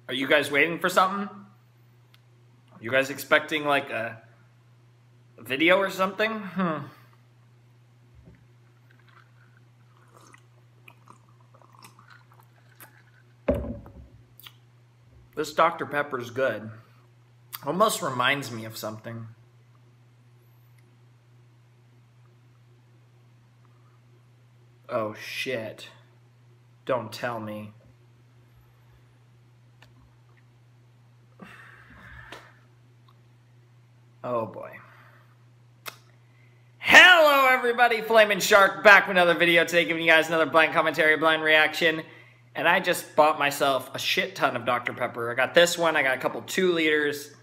Are you guys waiting for something? Are you guys expecting like a video or something? This Dr. Pepper's good. Almost reminds me of something. Oh shit. Don't tell me. Oh boy. Hello everybody, Flamin' Shark back with another video today, giving you guys another blind commentary, blind reaction. And I just bought myself a shit ton of Dr. Pepper. I got this one, I got a couple 2 liters,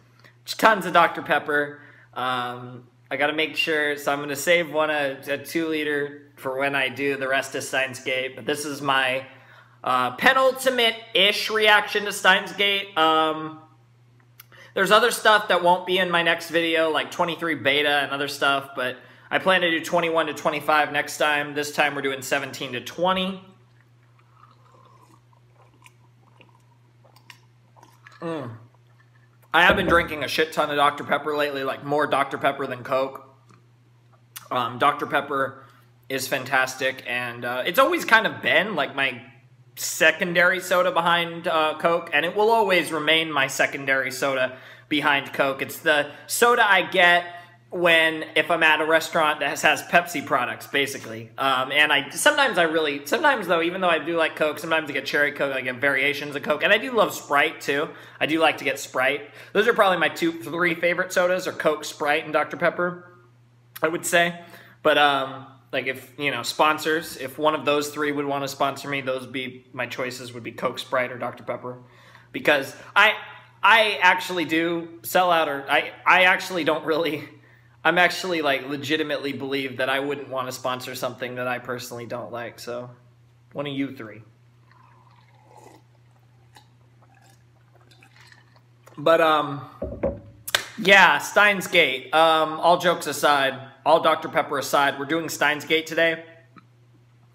tons of Dr. Pepper. I gotta make sure, so I'm gonna save one a 2 liter for when I do the rest of Steins Gate. But this is my penultimate-ish reaction to Steins Gate. There's other stuff that won't be in my next video, like 23 beta and other stuff, but I plan to do 21 to 25 next time. This time we're doing 17 to 20. I have been drinking a shit ton of Dr. Pepper lately, like more Dr. Pepper than Coke. Dr. Pepper is fantastic, and it's always kind of been like my secondary soda behind Coke, and it will always remain my secondary soda behind Coke. It's the soda I get if I'm at a restaurant that has Pepsi products, basically. And sometimes though, even though I do like Coke, sometimes I get cherry Coke, I get variations of Coke, and I do love Sprite too. I do like to get Sprite. Those are probably my 3 favorite sodas, are Coke, Sprite, and Dr. Pepper, I would say. But like if, you know, sponsors, if one of those 3 would want to sponsor me, my choices would be Coke, Sprite, or Dr. Pepper. Because I actually do sell out, or I actually don't really, I'm actually like legitimately believe that I wouldn't want to sponsor something that I personally don't like. So one of you 3. But yeah, Steins Gate. All jokes aside, all Dr. Pepper aside, we're doing Steins Gate today,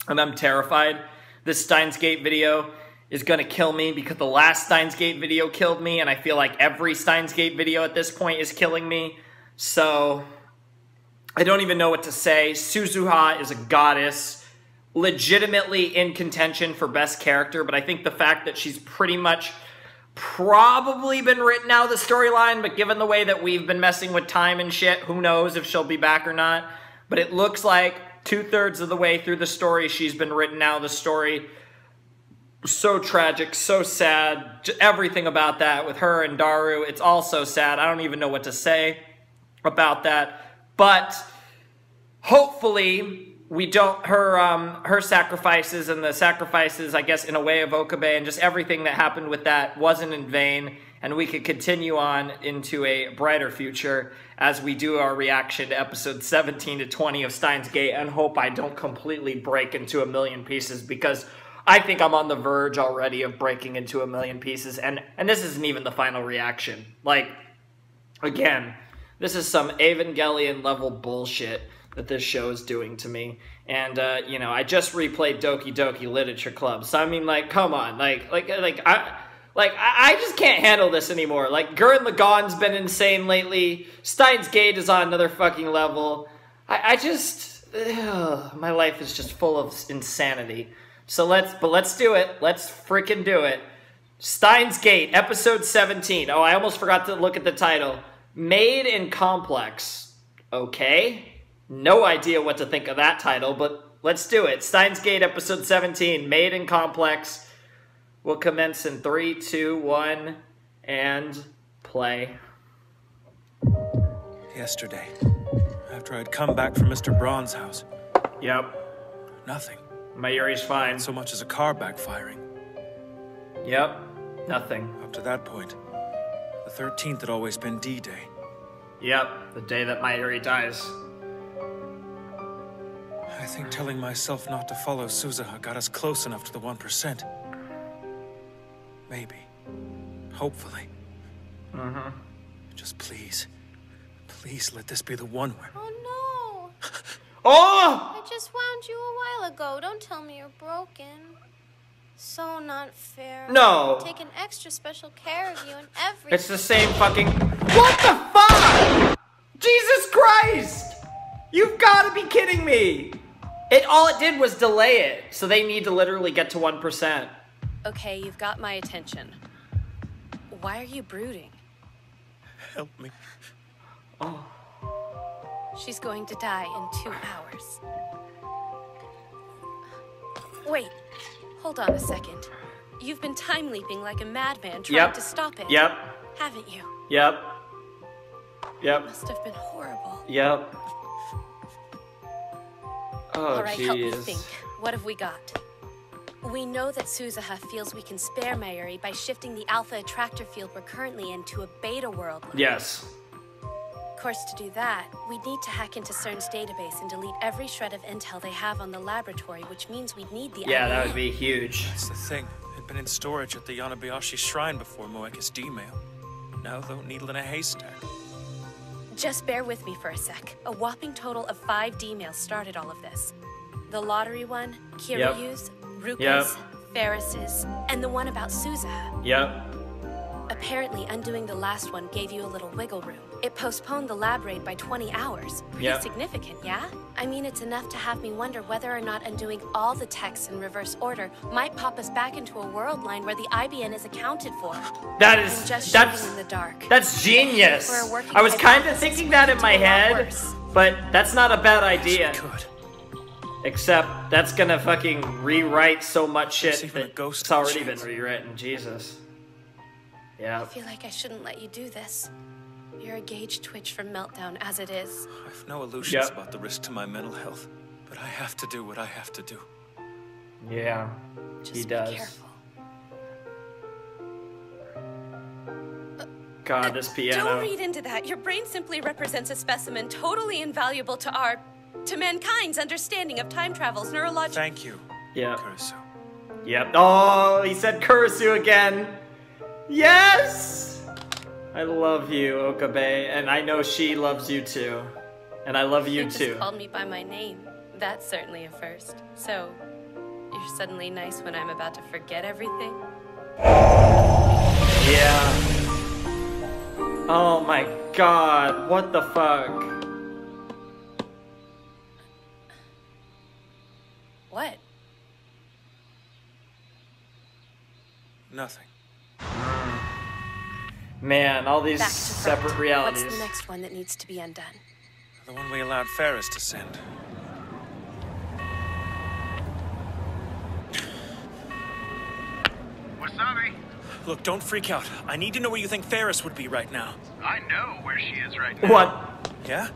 and I'm terrified. This Steins Gate video is gonna kill me because the last Steins Gate video killed me, and I feel like every Steins Gate video at this point is killing me. So I don't even know what to say. Suzuha is a goddess, legitimately in contention for best character, but I think the fact that she's pretty much probably been written out of the storyline, but given the way that we've been messing with time and shit, who knows if she'll be back or not. But it looks like 2/3 of the way through the story, she's been written out of the story. So tragic, so sad, everything about that with her and Daru, it's all so sad. I don't even know what to say about that. But hopefully we don't, her sacrifices and the sacrifices, I guess, in a way of Okabe and just everything that happened with that wasn't in vain, and we could continue on into a brighter future as we do our reaction to episode 17 to 20 of Steins Gate, and hope I don't completely break into a million pieces, because I think I'm on the verge already of breaking into a million pieces, and this isn't even the final reaction. Like, again, this is some Evangelion level bullshit that this show is doing to me. And, you know, I just replayed Doki Doki Literature Club. So, I mean, like, come on. I just can't handle this anymore. Like, Gurren Lagann's been insane lately. Steins Gate is on another fucking level. My life is just full of insanity. So let's do it. Let's freaking do it. Steins Gate, episode 17. Oh, I almost forgot to look at the title. Made in Complex. Okay. No idea what to think of that title, but let's do it. Steins Gate, episode 17, Made in Complex. We'll commence in 3, 2, 1, and play. Yesterday, after I'd come back from Mr. Braun's house. Yep. Nothing. Mayuri's fine. Not so much as a car backfiring. Yep. Nothing. Up to that point, the 13th had always been D-Day. Yep. The day that Mayuri dies. I think telling myself not to follow Suzuha got us close enough to the 1%. Maybe. Hopefully. Just please. Please let this be the one where... Oh no! Oh! I just wound you a while ago. Don't tell me you're broken. So not fair. No. I've taken extra special care of you and everything. It's the same fucking... What the fuck? Jesus Christ! You've got to be kidding me! All it did was delay it, so they need to literally get to 1%. Okay, you've got my attention. Why are you brooding? Help me. Oh. She's going to die in 2 hours. Wait, hold on a second. You've been time leaping like a madman trying to stop it. Yep. Haven't you? Yep. Yep. Must have been horrible. Yep. Oh, All right, help me jeez. think. What have we got? We know that Suzuha feels we can spare Mayuri by shifting the alpha attractor field we're currently in to a beta world. Yes. Of course, to do that, we'd need to hack into CERN's database and delete every shred of intel they have on the laboratory, which means we'd need the Yeah, IBM. that would be huge. That's the thing. It'd been in storage at the Yanabayashi shrine before Moeka's D-mail. Now, though, needle in a haystack. Just bear with me for a sec. A whopping total of 5 D-mails started all of this. The lottery one, Kiryu's, Ruka's, Ferris's, and the one about Suzuha. Yep. Apparently, undoing the last one gave you a little wiggle room. It postponed the lab raid by 20 hours. Pretty significant, yeah? I mean, it's enough to have me wonder whether or not undoing all the texts in reverse order might pop us back into a world line where the IBN is accounted for. That's in the dark. That's genius. I was kind of thinking that in my head, but that's not a bad idea. Good. Except that's gonna fucking rewrite so much shit even a that ghost it's already chance. been rewritten. Jesus. Yeah. I feel like I shouldn't let you do this. You're a gauge twitch from Meltdown as it is. I've no illusions about the risk to my mental health, but I have to do what I have to do. Yeah. Just He be does. careful. God, this piano. Don't read into that. Your brain simply represents a specimen totally invaluable to mankind's understanding of time travel's neurological. Thank you, Yep. Kurisu. Yep. Oh, he said Kurisu again. Yes! I love you, Okabe, and I know she loves you too. And I love you You too. just called me by my name. That's certainly a first. So, you're suddenly nice when I'm about to forget everything? Yeah. Oh my god, what the fuck? What? Nothing. Man, all these Back to separate front. realities. What's the next one that needs to be undone? The one we allowed Ferris to send. Wasabi, Look, don't freak out. I need to know where you think Ferris would be right now. I know where she is right now. What? Yeah?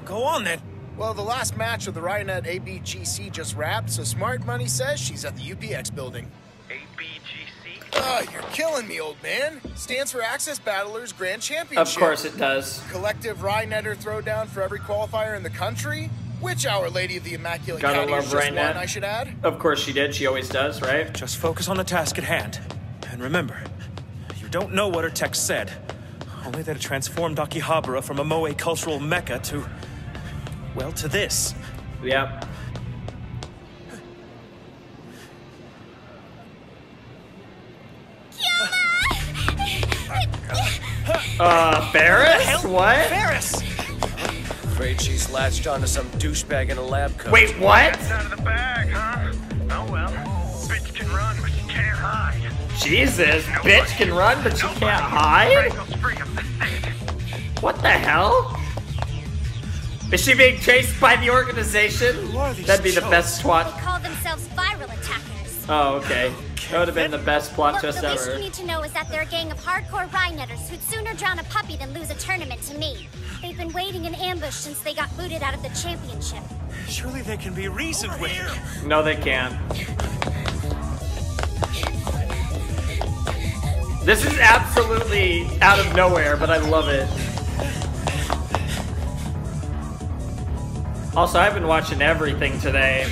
Go on then. Well, the last match of the Rhinet ABGC just wrapped, so Smart Money says she's at the UPX building. ABGC? You're killing me, old man. Stands for Access Battlers Grand Championship. Of course it does. Collective Rhinetter throwdown for every qualifier in the country, which Our Lady of the Immaculate Gotta County love has just Rhinet. won, I should add. Of course she did. She always does, right? Just focus on the task at hand. And remember, you don't know what her text said. Only that it transformed Akihabara from a Moe cultural mecca to... well, to this. Yep. Ferris? What? Ferris! Afraid she's latched onto some douchebag in a lab coat. Wait, what? That's out of the bag, huh? Oh well. Bitch can run, but she can't hide. Jesus, bitch can run, but she can't hide? Wrangles free of the stick. What the hell? Is she being chased by the organization? Who are these That'd be the chumps? best They twat. call themselves viral attackers. Oh, okay. That would have been the best plot Look, twist the least ever. you need to know is that they're a gang of hardcore Rhinetters who'd sooner drown a puppy than lose a tournament to me. They've been waiting in ambush since they got booted out of the championship. Surely they can be reasoned with. No, they can't. This is absolutely out of nowhere, but I love it. Also, I've been watching everything today.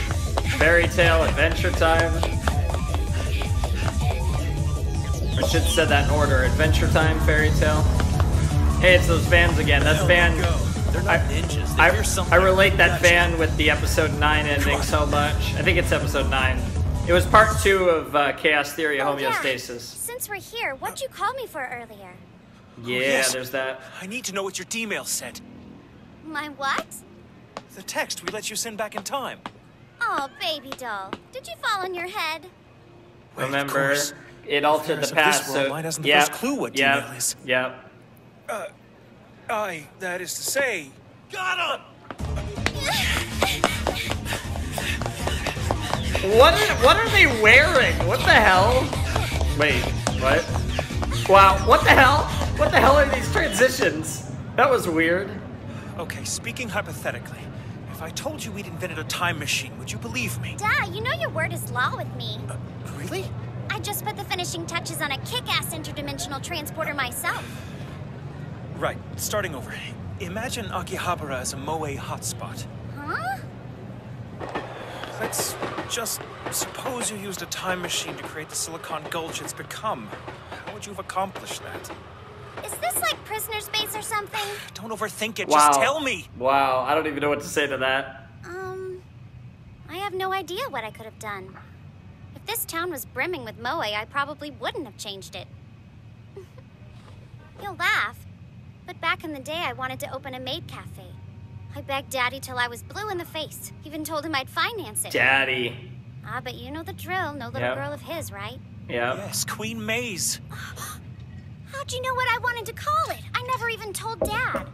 Fairy Tale, Adventure Time. I should have said that in order. Adventure Time, Fairy Tale. Hey, it's those fans again. That fan... They're not ninjas. They hear something. I relate that fan with the episode 9 ending so much. I think it's episode 9. It was part 2 of Chaos Theory Oh, Homeostasis. Yeah. Since we're here, what'd you call me for earlier? Yeah, yes. there's that. I need to know what your D-mail said. My what? The text we let you send back in time. Oh, baby doll. Did you fall on your head? Well, of Remember, course. it altered the Affairs of past, this world so... might hasn't the first clue what yep, D-mail is. Yep. That is to say... Got him! What are they wearing? What the hell? Wait, what? Wow, what the hell? What the hell are these transitions? That was weird. Okay, speaking hypothetically, if I told you we'd invented a time machine, would you believe me? Duh, you know your word is law with me. Really? I just put the finishing touches on a kick-ass interdimensional transporter myself. Right, starting over. Imagine Akihabara as a Moe hotspot. Huh? Let's just suppose you used a time machine to create the Silicon Gulch it's become. How would you have accomplished that? Is this like prisoner's base or something? Don't overthink it, Wow. just tell me! Wow, I don't even know what to say to that. I have no idea what I could have done. If this town was brimming with Moe, I probably wouldn't have changed it. You'll laugh, but back in the day I wanted to open a maid cafe. I begged Daddy till I was blue in the face. Even told him I'd finance it. Daddy. Ah, but you know the drill. No little Yep. girl of his, right? Yep. Yes, Queen Maze. How'd you know what I wanted to call it? I never even told Dad.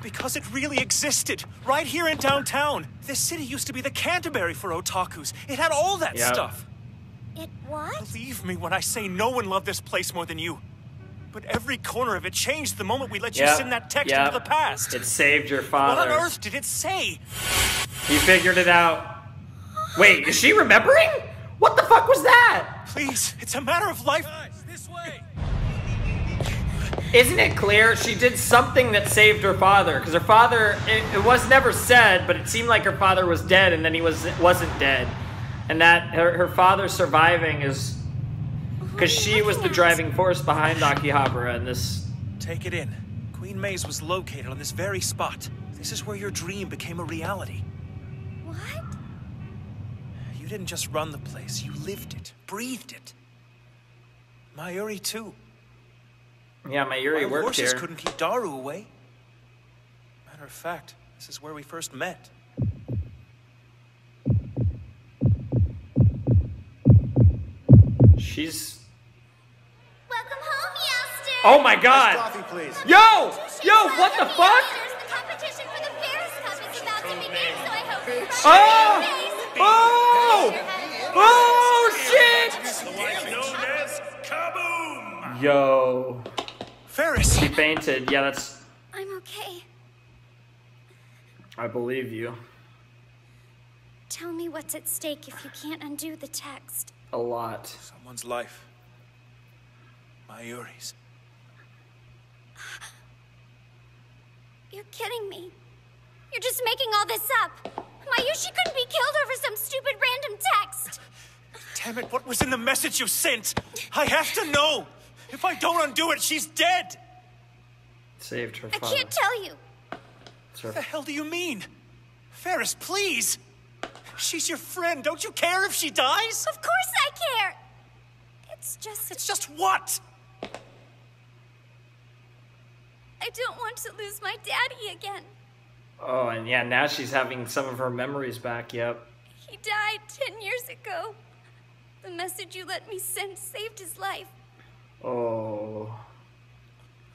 Because it really existed, right here in downtown. This city used to be the Canterbury for otakus. It had all that Yep. stuff. It what? Believe me when I say no one loved this place more than you. But every corner of it changed the moment we let you Yep. send that text Yep. into the past. It saved your What father. on earth did it say? He figured it out. Wait, is she remembering? What the fuck was that? Please, it's a matter of life. This way! Isn't it clear she did something that saved her father? Because her father, it was never said, but it seemed like her father was dead, and then he wasn't dead, and that her father surviving is because she was the driving force behind Akihabara and this. Take it in. Queen Maze was located on this very spot. This is where your dream became a reality. What? You didn't just run the place, you lived it, breathed it. Mayuri too. Yeah, Mayuri Wild worked horses here. couldn't keep Daru away. Matter of fact, this is where we first met. She's. Welcome home, Youngster. Oh my God! Coffee, please. Yo, what the fuck? The competition for the Ferris Cup is about to begin, so I hope you Oh! shit! Known as Kaboom! Yo, Ferris! she fainted. Yeah, that's. I'm okay. I believe you. Tell me what's at stake if you can't undo the text. A lot. Someone's life. Mayuri's. You're kidding me. You're just making all this up. Mayushi couldn't be killed over some stupid random text. Damn it, what was in the message you sent? I have to know! If I don't undo it, she's dead! Saved her I father. can't tell you. It's her- What the hell do you mean? Ferris, please! She's your friend. Don't you care if she dies? Of course I care. It's just what? I don't want to lose my daddy again. Oh, and yeah, now she's having some of her memories back. Yep. He died 10 years ago. The message you let me send saved his life. Oh.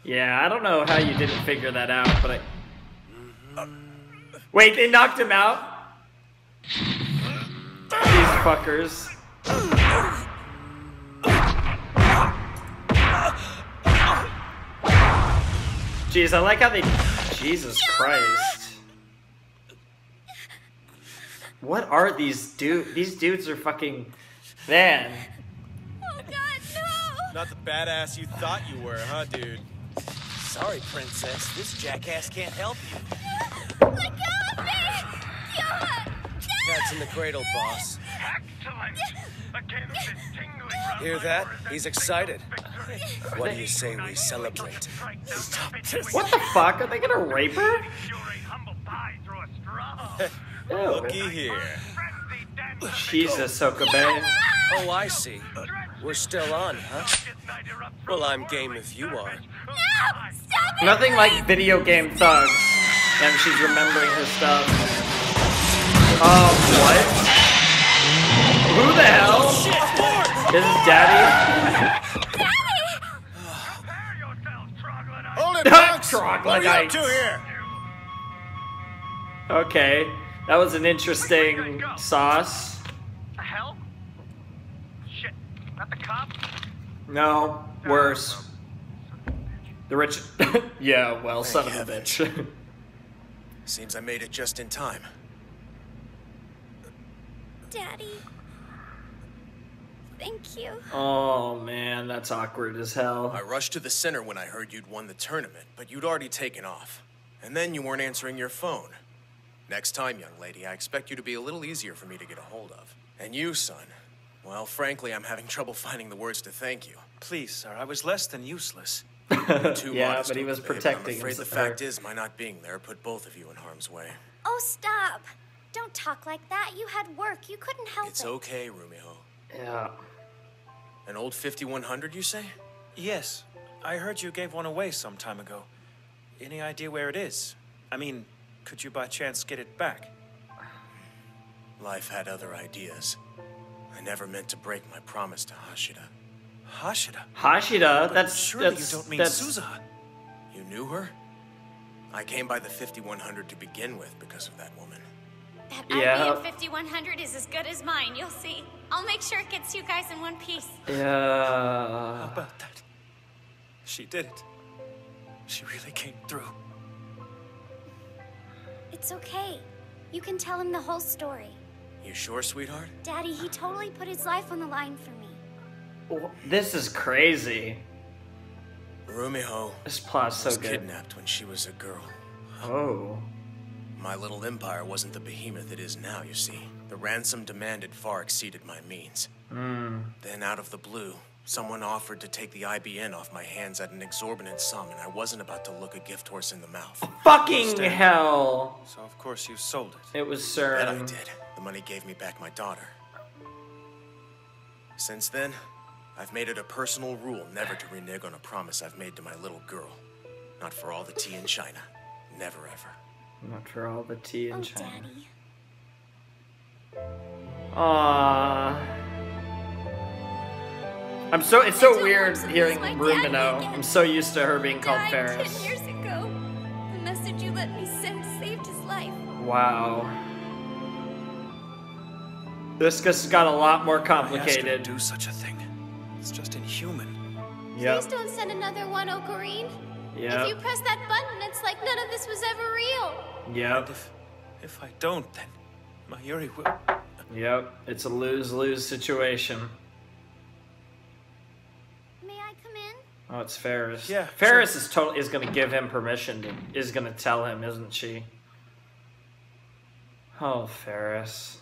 Yeah, I don't know how you didn't figure that out, but I. Wait, they knocked him out? These fuckers. Jeez, I like how they. Jesus Christ. What are these dudes? These dudes are fucking. Man. Oh God, no! Not the badass you thought you were, huh, dude? Sorry, princess. This jackass can't help you. Let go of me! God! Cat's in the cradle, boss. Excellent! Again, this tingling run Hear by that? Horace He's and excited. victory. What do you say we celebrate? What the fuck? Are they gonna rape her? You're a humble pie through a straw. Ew. Looky here. Friendly den Jesus, Okabe. Oh, I see. We're still on, huh? Well, I'm game if you are. No! Stop it! Nothing like video game thugs. And she's remembering her stuff. What? Who the hell? This is Daddy? Prepare yourselves, troglodytes. Hold it, punks! What are you up Troglodytes. to here? Okay, that was an interesting sauce. The hell? Shit. Not the cop? No, worse. The rich. Yeah, well, son of a heavens. bitch. Seems I made it just in time. Daddy. Thank you. Oh man, that's awkward as hell. I rushed to the center when I heard you'd won the tournament, but you'd already taken off. And then you weren't answering your phone. Next time, young lady, I expect you to be a little easier for me to get a hold of. And you, son, well, frankly, I'm having trouble finding the words to thank you. Please, sir, I was less than useless. Too Yeah, modest, but he was Okabe, protecting I'm afraid the her. fact is, my not being there put both of you in harm's way. Oh, stop. Don't talk like that. You had work. You couldn't help It's it. okay, Rumiho. Yeah. An old 5100, you say? Yes, I heard you gave one away some time ago. Any idea where it is? I mean, could you by chance get it back? Life had other ideas. I never meant to break my promise to Hashida. Hashida? Hashida, But that's surely that's you don't mean that's Suzuha. You knew her? I came by the 5100 to begin with because of that woman. That Yeah. IBM 5100 is as good as mine. You'll see. I'll make sure it gets you guys in one piece. How yeah. about that? She did it. She really came through. It's okay. You can tell him the whole story. You sure, sweetheart? Daddy, he totally put his life on the line for me. This is crazy. Rumiho This plot's so was good. kidnapped when she was a girl. Oh. My little empire wasn't the behemoth it is now, you see. The ransom demanded far exceeded my means. Then, out of the blue, someone offered to take the IBN off my hands at an exorbitant sum, and I wasn't about to look a gift horse in the mouth. Fucking hell. So of course you sold it. It was Bet I CERN. did. The money gave me back my daughter. Since then, I've made it a personal rule never to renege on a promise I've made to my little girl. Not for all the tea in China. Never ever. Not for all the tea in Oh, China. Daddy. Aww. It's so I don't weird want to hearing lose my daddy Rumino. again. I'm so used to her being called Died Ferris. 10 years ago. The message you let me send saved his life. Wow. This just got a lot more I asked her to complicated. do such a thing. It's just inhuman. Yep. Please don't send another one, Ocarine. If you Yep. press that button, it's like none of this was ever real. Yep. If I don't, then Mayuri will. Yep. It's a lose-lose situation. May I come in? Oh, it's Ferris. Yeah, Ferris is gonna give him permission to is gonna tell him, isn't she? Oh, Ferris.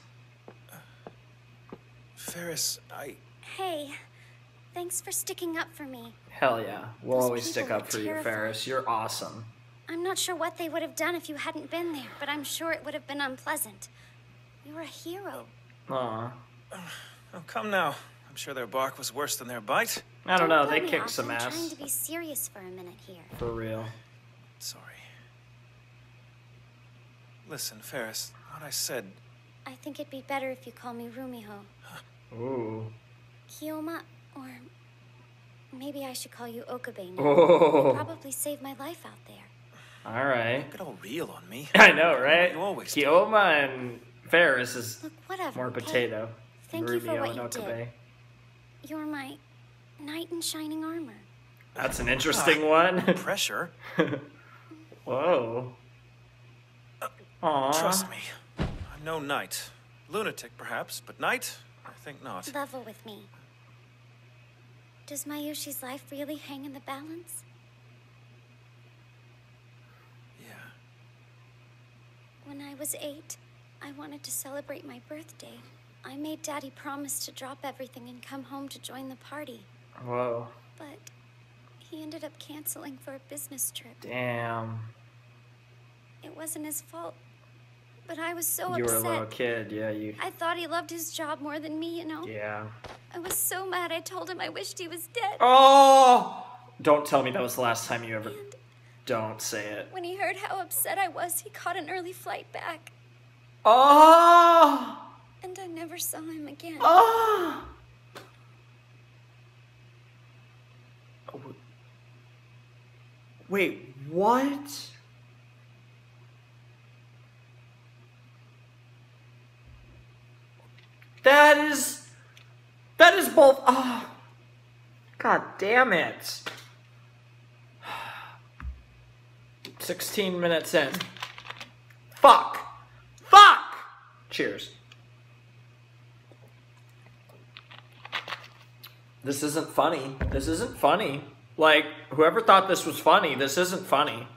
Ferris, Hey, thanks for sticking up for me. Hell yeah. We'll Those always stick people up were for you, terrified. Ferris. You're awesome. I'm not sure what they would have done if you hadn't been there, but I'm sure it would have been unpleasant. You're a hero. Aw. oh, come now. I'm sure their bark was worse than their bite. I don't know. blow They me kicked off. some I'm trying ass. to be serious for a minute here. For real. Sorry. Listen, Ferris, what I said, I think it'd be better if you call me Rumiho. Ooh. Kiyoma, or maybe I should call you Okabe now. Oh. You probably saved my life out there. Alright. get all real on me. I know, right? You always do. Kioma and Ferris is Look, whatever. more okay? potato. Thank you for Rubio what and you Okabe. did. You're my knight in shining armor. That's an interesting one. Pressure? Whoa. Aww. Trust me. I'm no knight. Lunatic, perhaps, but knight? I think not. Level with me. Does Mayushi's life really hang in the balance? Yeah. When I was 8, I wanted to celebrate my birthday. I made Daddy promise to drop everything and come home to join the party. Whoa. But he ended up canceling for a business trip. Damn. It wasn't his fault. But I was so upset. You were a little kid, yeah. I thought he loved his job more than me, you know? Yeah. I was so mad I told him I wished he was dead. Oh! Don't tell me that was the last time you ever... Don't say it. When he heard how upset I was, he caught an early flight back. Oh! And I never saw him again. Oh! Wait, what? That is both. Oh, God damn it. 16 minutes in. Fuck. Cheers. This isn't funny. Like, whoever thought this was funny, this isn't funny.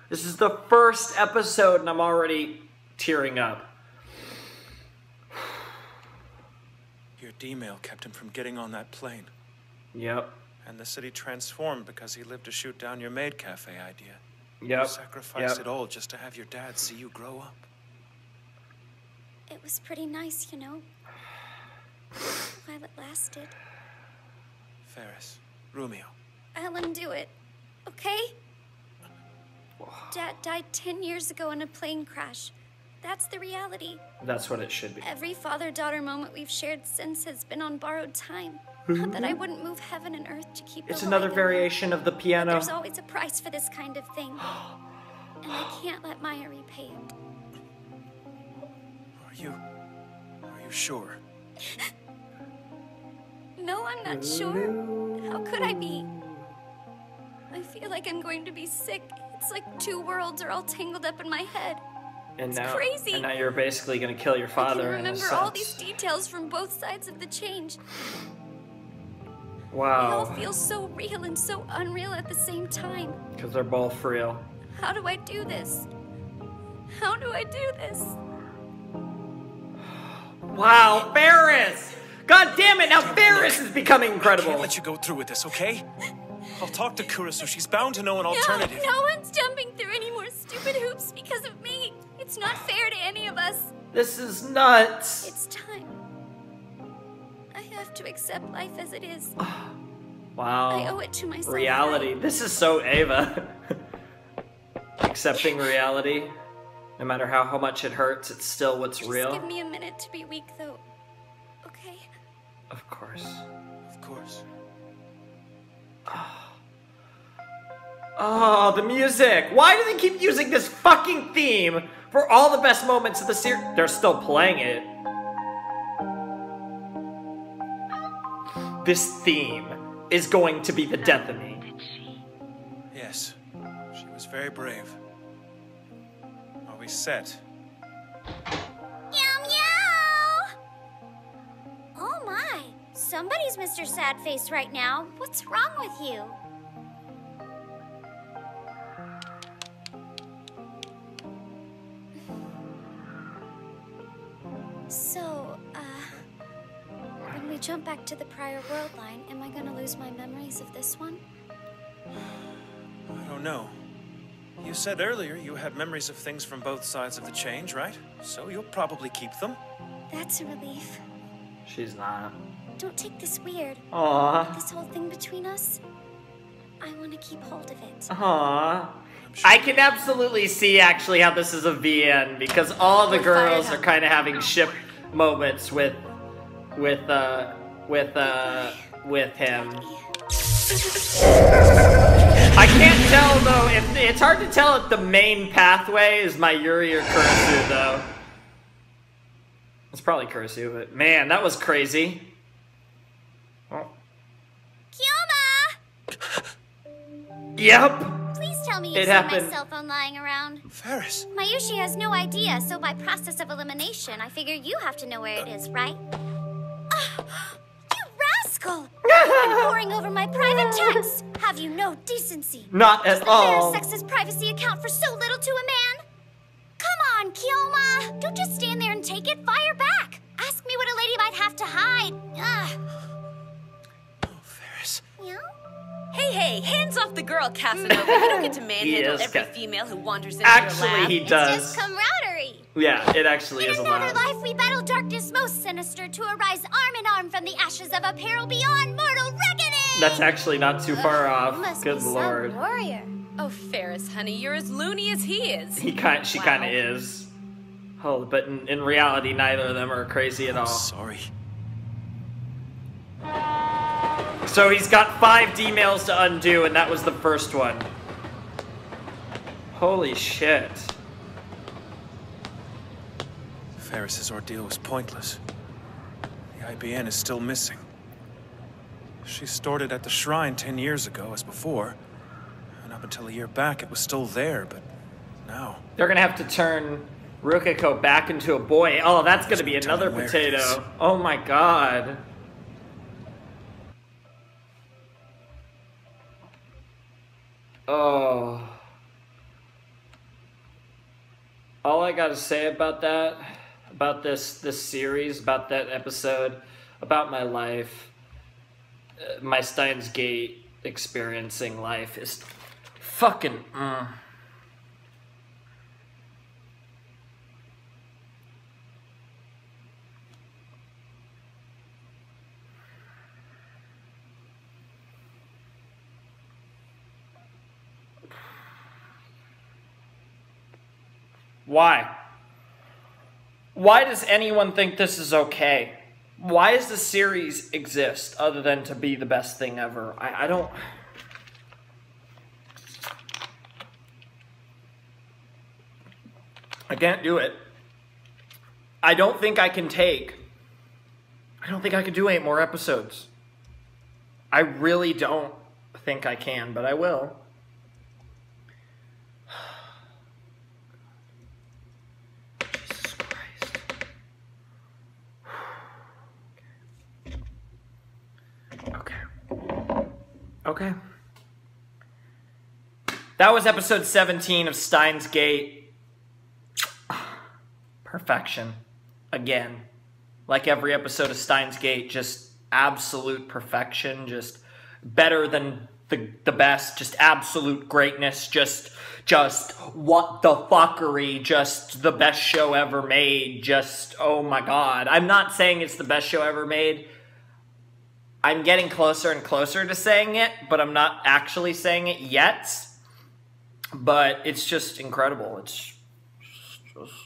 This is the first episode and I'm already tearing up. Your D-mail kept him from getting on that plane. Yep. And the city transformed because he lived to shoot down your maid cafe idea. Yep. You sacrificed it all just to have your dad see you grow up. It was pretty nice, you know, while it lasted. Ferris, Romeo. I'll undo it, okay? Dad died 10 years ago in a plane crash. That's the reality. That's what it should be. Every father-daughter moment we've shared since has been on borrowed time. Not that I wouldn't move heaven and earth to keep It's the another light variation of the but piano. there's always a price for this kind of thing. And I can't let Maya repay it. Are you sure? No, I'm not sure. How could I be? I feel like I'm going to be sick. It's like two worlds are all tangled up in my head. And It's crazy. And now you're basically going to kill your father. I can in a remember all sense. these details from both sides of the change. They Wow. all feel so real and so unreal at the same time. Because they're both real. How do I do this? How do I do this? Wow, Ferris! God damn it, now Ferris is becoming I incredible. can't let you go through with this, okay? I'll talk to Kurisu. She's bound to know an alternative. No one's jumping through any more stupid hoops because of me. It's not fair to any of us. This is nuts. It's time. I have to accept life as it is. Wow. I owe it to myself. Reality. This is so Ava. Accepting reality. No matter how much it hurts, it's still what's Just real. give me a minute to be weak, though. Okay? Of course. Of course. Oh, the music! Why do they keep using this fucking theme for all the best moments of the series? They're still playing it. This theme is going to be the death of me. Yes. She was very brave. Are we set? Meow meow! Oh my, somebody's Mr. Sad Face right now. What's wrong with you? So, when we jump back to the prior world line, am I gonna lose my memories of this one? I don't know. You said earlier you had memories of things from both sides of the change, right? So you'll probably keep them. That's a relief. She's not. Don't take this weird. Aww. This whole thing between us, I want to keep hold of it. Aww. I can absolutely see actually how this is a VN because all the girls are kind of having ship moments with him. I can't tell though if it's hard to tell if the main pathway is Mayuri or Kurisu though. It's probably Kurisu, but man, that was crazy. Oh. Kyoma! Yep. Please tell me It you've seen happened. my cell phone lying around. Ferris. Mayushi has no idea, so by process of elimination, I figure you have to know where it is, right? You rascal! You've been poring over my private texts. Have you no decency? Not Does at the all. fair sex's privacy account for so little to a man? Come on, Kyoma! Don't just stand there and take it. Fire back. Ask me what a lady might have to hide. Ugh. Oh, Ferris. Yeah? Hey, hands off the girl, Casanova. You don't get to He manhandle is every ca- female who wanders into Actually, your lab. he It's does. just camaraderie. Yeah, it actually is a lot. In another life, we battle darkness most sinister to arise arm in arm from the ashes of a peril beyond mortal reckoning! That's actually not too far off. Must Good be lord. some warrior. Oh, Ferris, honey, you're as loony as he is. She kind of is. Oh, but in reality, neither of them are crazy at all. Sorry. So he's got 5 D-mails to undo, and that was the first one. Holy shit. Ferris's ordeal was pointless. The IBN is still missing. She stored it at the shrine 10 years ago, as before. And up until a year back, it was still there, but now... They're gonna have to turn Rukiko back into a boy. Oh, that's gonna be another potato. Oh my god. Oh. All I gotta say about that, about this series, about that episode, about my life, my Steins Gate experiencing life is fucking... Why? Why does anyone think this is okay? Why does the series exist other than to be the best thing ever? I don't... I can't do it. I don't think I can take... I don't think I can do 8 more episodes. I really don't think I can, but I will. Okay. That was episode 17 of Steins Gate. Perfection. Again. Like every episode of Steins Gate, just absolute perfection. Just better than the best. Just absolute greatness. Just what the fuckery. Just the best show ever made. Just, oh my god. I'm not saying it's the best show ever made. I'm getting closer and closer to saying it, but I'm not actually saying it yet. But it's just incredible. It's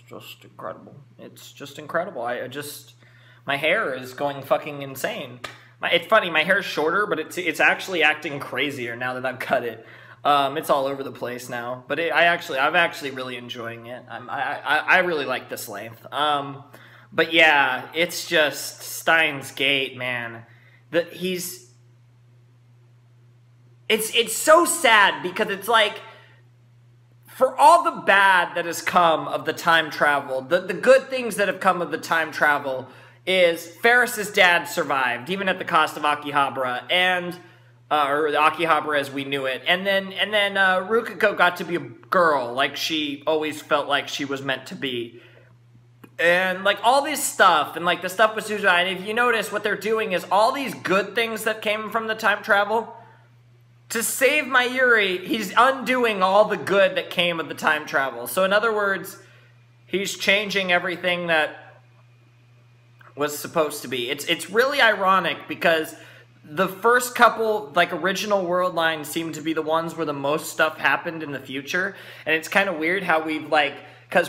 just incredible. It's just incredible. My hair is going fucking insane. It's funny, my hair's shorter, but it's actually acting crazier now that I've cut it. It's all over the place now, but I'm actually really enjoying it. I really like this length. But yeah, it's just Steins Gate, man. It's so sad because it's like, for all the bad that has come of the time travel, the good things that have come of the time travel is Ferris's dad survived, even at the cost of Akihabara, and or Akihabara as we knew it, and then Rukiko got to be a girl, like she always felt like she was meant to be. And, like, all this stuff, and, like, the stuff with Suzuha, and if you notice, what they're doing is all these good things that came from the time travel, to save Mayuri, he's undoing all the good that came of the time travel. So, in other words, he's changing everything that was supposed to be. It's really ironic, because the first couple, like, original world lines seem to be the ones where the most stuff happened in the future, and it's kind of weird how we've, like... Because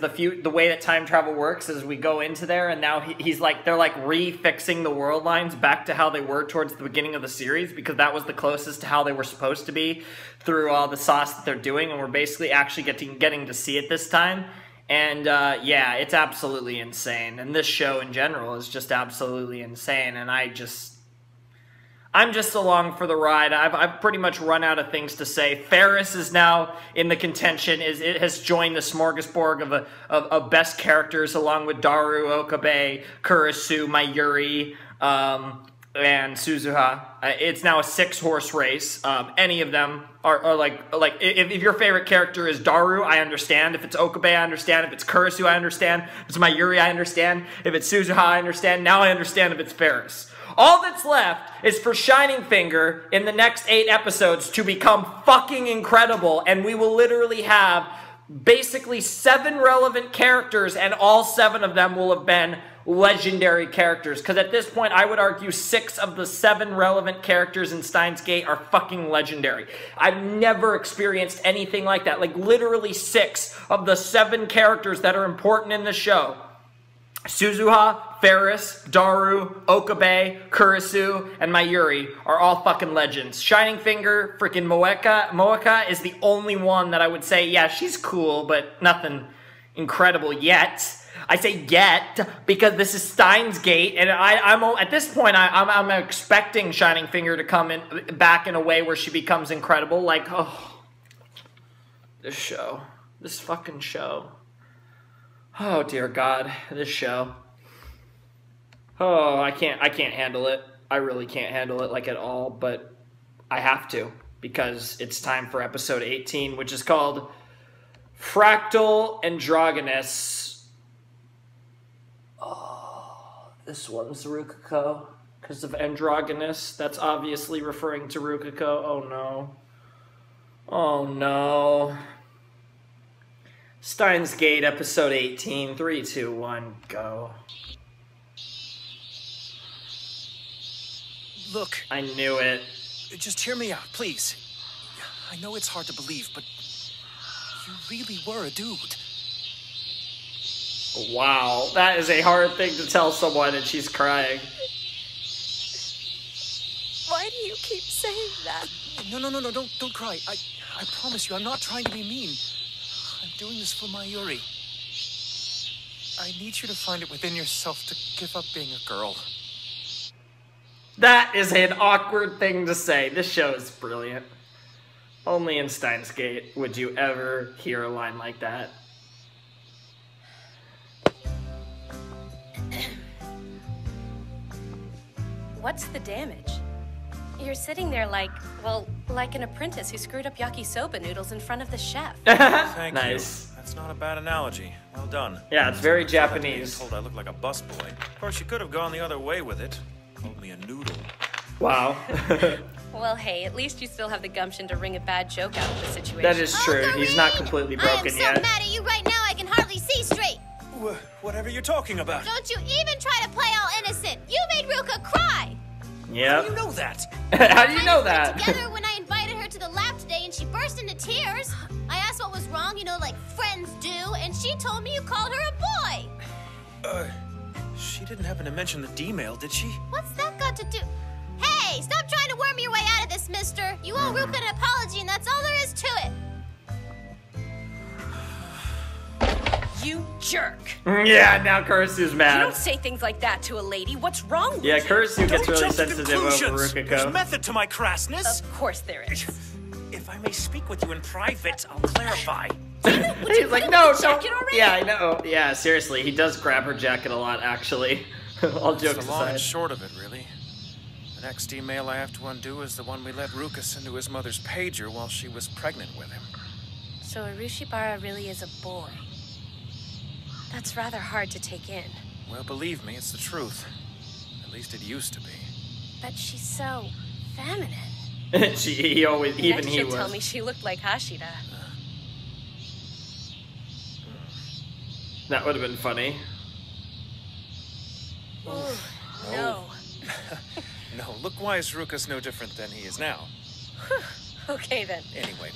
the way that time travel works is we go into there, and now he's like, they're like refixing the world lines back to how they were towards the beginning of the series, because that was the closest to how they were supposed to be through all the sauce that they're doing, and we're basically actually getting to see it this time. And yeah, it's absolutely insane, and this show in general is just absolutely insane, and I'm just along for the ride. I've pretty much run out of things to say. Ferris is now in the contention. It has joined the smorgasbord of best characters, along with Daru, Okabe, Kurisu, Mayuri, and Suzuha. It's now a 6-horse race. Any of them are like if your favorite character is Daru, I understand. If it's Okabe, I understand. If it's Kurisu, I understand. If it's Mayuri, I understand. If it's Suzuha, I understand. Now I understand if it's Ferris. All that's left is for Shining Finger in the next 8 episodes to become fucking incredible, and we will literally have basically 7 relevant characters, and all 7 of them will have been legendary characters. Because at this point, I would argue 6 of the 7 relevant characters in Steins Gate are fucking legendary. I've never experienced anything like that. Like, literally 6 of the 7 characters that are important in the show. Suzuha, Ferris, Daru, Okabe, Kurisu, and Mayuri are all fucking legends. Shining Finger, freaking Moeka is the only one that I would say, yeah, she's cool, but nothing incredible yet. I say yet because this is Steins Gate, and I'm at this point I'm expecting Shining Finger to come back in a way where she becomes incredible. Like, oh, this fucking show. Oh dear God, this show. Oh, I can't handle it. I really can't handle it, like, at all, but I have to, because it's time for episode 18, which is called Fractal Androgynous. Oh, this one's Rukiko, because of androgynous. That's obviously referring to Rukiko. Oh no. Oh no. Steins Gate, episode 18. 3, 2, 1, go. Look. I knew it. Just hear me out, please. I know it's hard to believe, but you really were a dude. Wow, that is a hard thing to tell someone, and she's crying. Why do you keep saying that? No, don't cry. I promise you, I'm not trying to be mean. I'm doing this for Mayuri. I need you to find it within yourself to give up being a girl. That is an awkward thing to say. This show is brilliant. Only in Steins Gate would you ever hear a line like that. What's the damage? You're sitting there like, well, like an apprentice who screwed up yakisoba noodles in front of the chef. Thank Nice. you. That's not a bad analogy. Well done. Yeah, it's very Japanese. Told I look like a busboy. Of course, you could have gone the other way with it. Called me a noodle. Wow. Well, hey, at least you still have the gumption to wring a bad joke out of the situation. That is true. He's not completely broken I am so yet. mad at you right now I can hardly see straight. Whatever you're talking about. Don't you even try to play all innocent. You made Ruka cry. Yep. How do you know that? How do you know that? Together when I invited her to the lab today and she burst into tears. I asked what was wrong, you know, like friends do, and she told me you called her a boy. She didn't happen to mention the D-mail, did she? What's that got to do? Hey, stop trying to worm your way out of this, mister. You owe Ruka an apology, and that's all there is to it. You jerk. Yeah, now Kurisu's mad. You don't say things like that to a lady. What's wrong with you? Yeah, Kurisu gets Don't really jump to sensitive over conclusions. There's Rukiko. method to my crassness. Of course there is. If I may speak with you in private, I'll clarify. He's like, no, don't. jacket already? Yeah, I know. Yeah, seriously, he does grab her jacket a lot, actually. All jokes That's the long and aside. short of it, really. The next email I have to undo is the one we let Ruka send to his mother's pager while she was pregnant with him. So Arushibara really is a boy. That's rather hard to take in. Well, believe me, it's the truth. At least it used to be. But she's so feminine. he always, even Next he she'll was. tell me she looked like Hashira. That would have been funny. No. No, look wise Ruka's no different than he is now. Okay then. Anyway,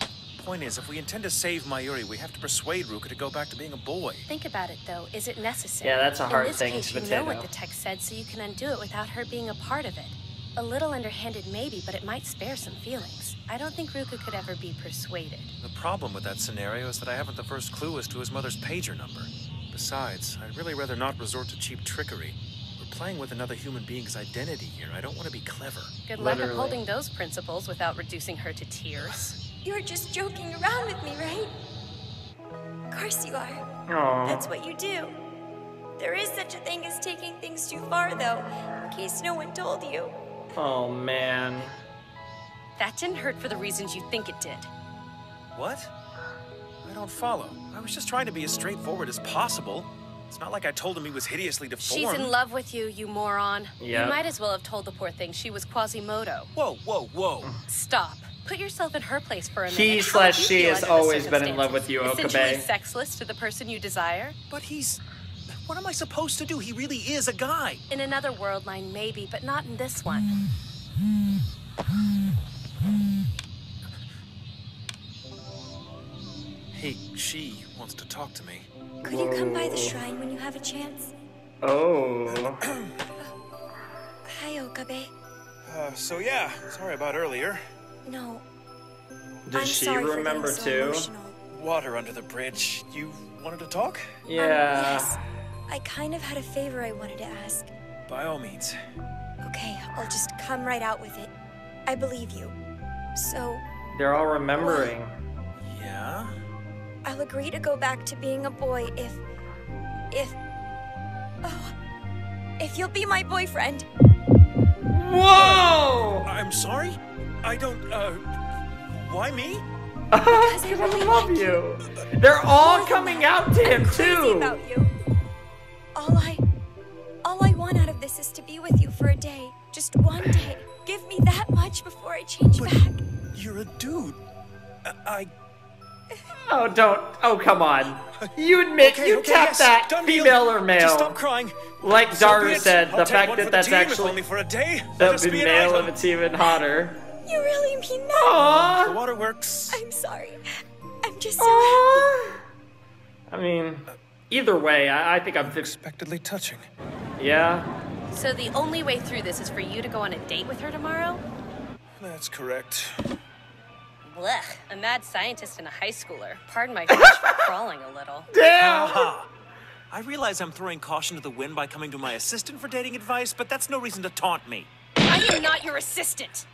point is, if we intend to save Mayuri, we have to persuade Ruka to go back to being a boy. Think about it though. Is it necessary? Yeah, that's a hard In this thing case, to you know potato. what the text said, so you can undo it without her being a part of it. A little underhanded maybe, but it might spare some feelings. I don't think Ruka could ever be persuaded. The problem with that scenario is that I haven't the first clue as to his mother's pager number. Besides, I'd really rather not resort to cheap trickery. We're playing with another human being's identity here. I don't want to be clever. Good luck Literally. upholding those principles without reducing her to tears. You're just joking around with me, right? Of course you are. Aww. That's what you do. There is such a thing as taking things too far, though, in case no one told you. Oh, man. That didn't hurt for the reasons you think it did. What? I don't follow. I was just trying to be as straightforward as possible. It's not like I told him he was hideously deformed. She's in love with you, you moron. Yep. You might as well have told the poor thing she was Quasimodo. Whoa, whoa, whoa. Stop. Put yourself in her place for a minute. He How would / you she feel has under the always been in love with you, circumstances? Essentially Okabe. sexless to the person you desire? But he's... What am I supposed to do? He really is a guy. In another world line, maybe, but not in this one. She wants to talk to me. Could you come by the shrine when you have a chance? Oh. Hi, Okabe. So yeah, sorry about earlier. No. Does I'm she sorry for remember being so too? emotional. Water under the bridge. You wanted to talk? Yeah. Yes. I kind of had a favor I wanted to ask. By all means. Okay, I'll just come right out with it. I believe you. So, They're all remembering. Yeah? I'll agree to go back to being a boy if you'll be my boyfriend. Whoa! I'm sorry? I don't, why me? Because I I really love like you. They're all coming out to him Crazy too. about you. All I want out of this is to be with you for a day. Just one day. Give me that much before I change back. You're a dude. I... Oh, don't. Oh, come on. You admit you tapped yes. that, Done deal. female or male. Just stop crying. Like So Daru be it. said, I'll the take fact one that for the that's team, if actually only for a day. that Just would be be an male item. if it's even hotter. You really mean that? The Aww. waterworks. I'm sorry. I'm just so happy. Aww. I mean, either way, I think I'm Unexpectedly touching. Yeah. So the only way through this is for you to go on a date with her tomorrow? That's correct. Blech, a mad scientist and a high schooler. Pardon my French for crawling a little. Damn. Aha! I realize I'm throwing caution to the wind by coming to my assistant for dating advice, but that's no reason to taunt me. I am not your assistant.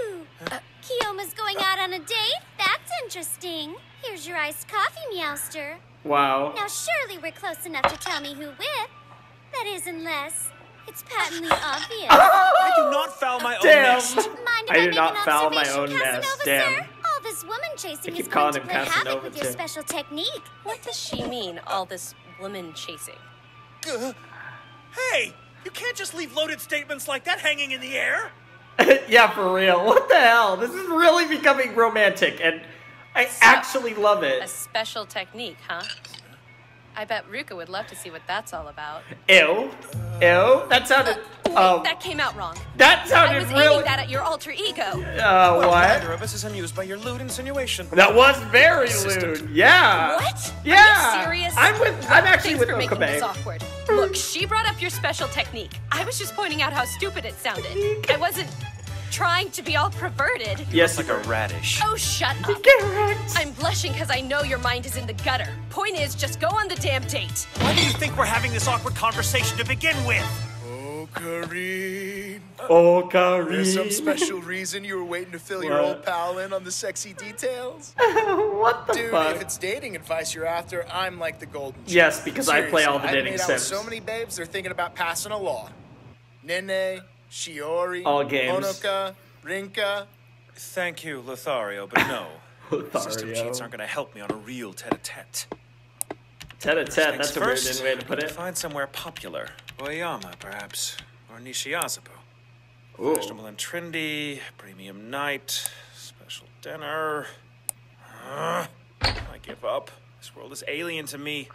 Ooh. Kiyoma's going out on a date? That's interesting. Here's your iced coffee, Meowster. Wow. Now surely we're close enough to tell me who with. That is, unless it's patently obvious. I do not foul my own Damn. nest. Mind if I do make not an foul my observation, own nest, Casanova, damn. Sir? All this woman chasing They keep is going calling to him play havoc Casanova, with your too. special technique. What does she mean, all this woman chasing? Hey! You can't just leave loaded statements like that hanging in the air! Yeah, for real. What the hell? This is really becoming romantic, and I actually love A it. special technique, huh? I bet Ruka would love to see what that's all about. Ew. Ew. That sounded. Wait, that came out wrong. That I sounded was really. aiming that at your alter ego. What? Neither of us is amused by your lewd insinuation. That was very Assistant. lewd. Yeah. What? Yeah. Are you serious? I'm actually Thanks with for making this Okabe. awkward. Look, she brought up your special technique. I was just pointing out how stupid it sounded. I wasn't trying to be all perverted. Yes. Like a radish. Oh, shut up. Correct. I'm blushing because I know your mind is in the gutter. Point is, just go on the damn date. Why do you think we're having this awkward conversation to begin with? Oh, Kareen. Oh, Kareem. There's some special reason you were waiting to fill your What? old pal in on the sexy details? What the Dude, fuck? if it's dating advice you're after, I'm like the golden child. Yes, because I play all the Seriously, dating I've made out with sims. so many babes, they're thinking about passing a law. Nene, Shiori, All games. Honoka, Rinka. Thank you, Lothario, but no. System Lothario. cheats aren't going to help me on a real tete-a-tete. Tete-a-tete, that's a weird First, way to put it. find somewhere popular. Oyama, perhaps. Or Nishiazabu. Ooh. Fashionable and trendy, premium night, special dinner. I give up. This world is alien to me.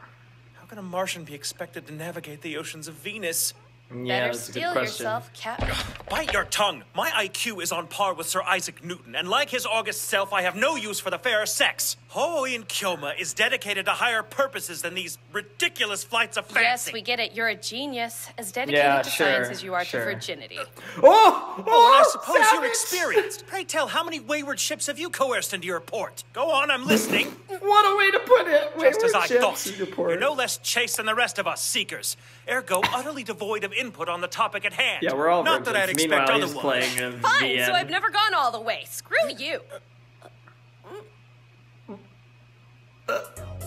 How can a Martian be expected to navigate the oceans of Venus? Yeah, Better that's a good steel question. yourself, Captain. Bite your tongue. My IQ is on par with Sir Isaac Newton, and like his august self, I have no use for the fairer sex. Hooi and Kyoma is dedicated to higher purposes than these ridiculous flights of fancy. Yes, we get it. You're a genius. As dedicated Yeah, to sure, science as you are sure. to virginity. Oh! Oh, and I suppose savage! you're experienced. Pray tell, how many wayward ships have you coerced into your port? Go on, I'm listening. What a way to put it! Just as I Wayward thought. ships in your port. You're no less chaste than the rest of us seekers. Ergo, utterly devoid of input on the topic at hand. Yeah, we're all Not that I'd virgins. expect Meanwhile, he's otherwise. playing a Fine, VN. so I've never gone all the way. Screw you.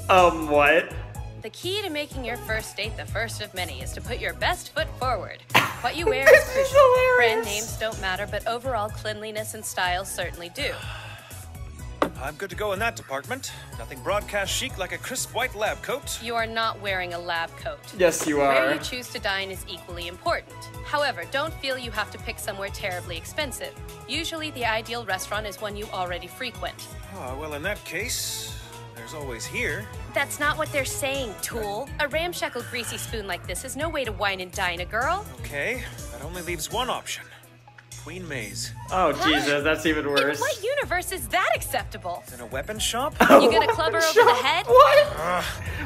What? The key to making your first date the first of many is to put your best foot forward. What you wear is This is crucial. hilarious. Brand names don't matter, but overall cleanliness and style certainly do. I'm good to go in that department. Nothing broadcast chic like a crisp white lab coat. You are not wearing a lab coat. Yes, you Where are. you choose to dine is equally important. However, don't feel you have to pick somewhere terribly expensive. Usually, the ideal restaurant is one you already frequent. Oh, well, in that case, there's always here. That's not what they're saying, tool. A ramshackle greasy spoon like this is no way to wine and dine a girl. Okay, that only leaves one option. Queen Maze. Oh, Jesus, that's even In worse. what universe is that acceptable? In a weapon shop? You gonna club her over the head? What?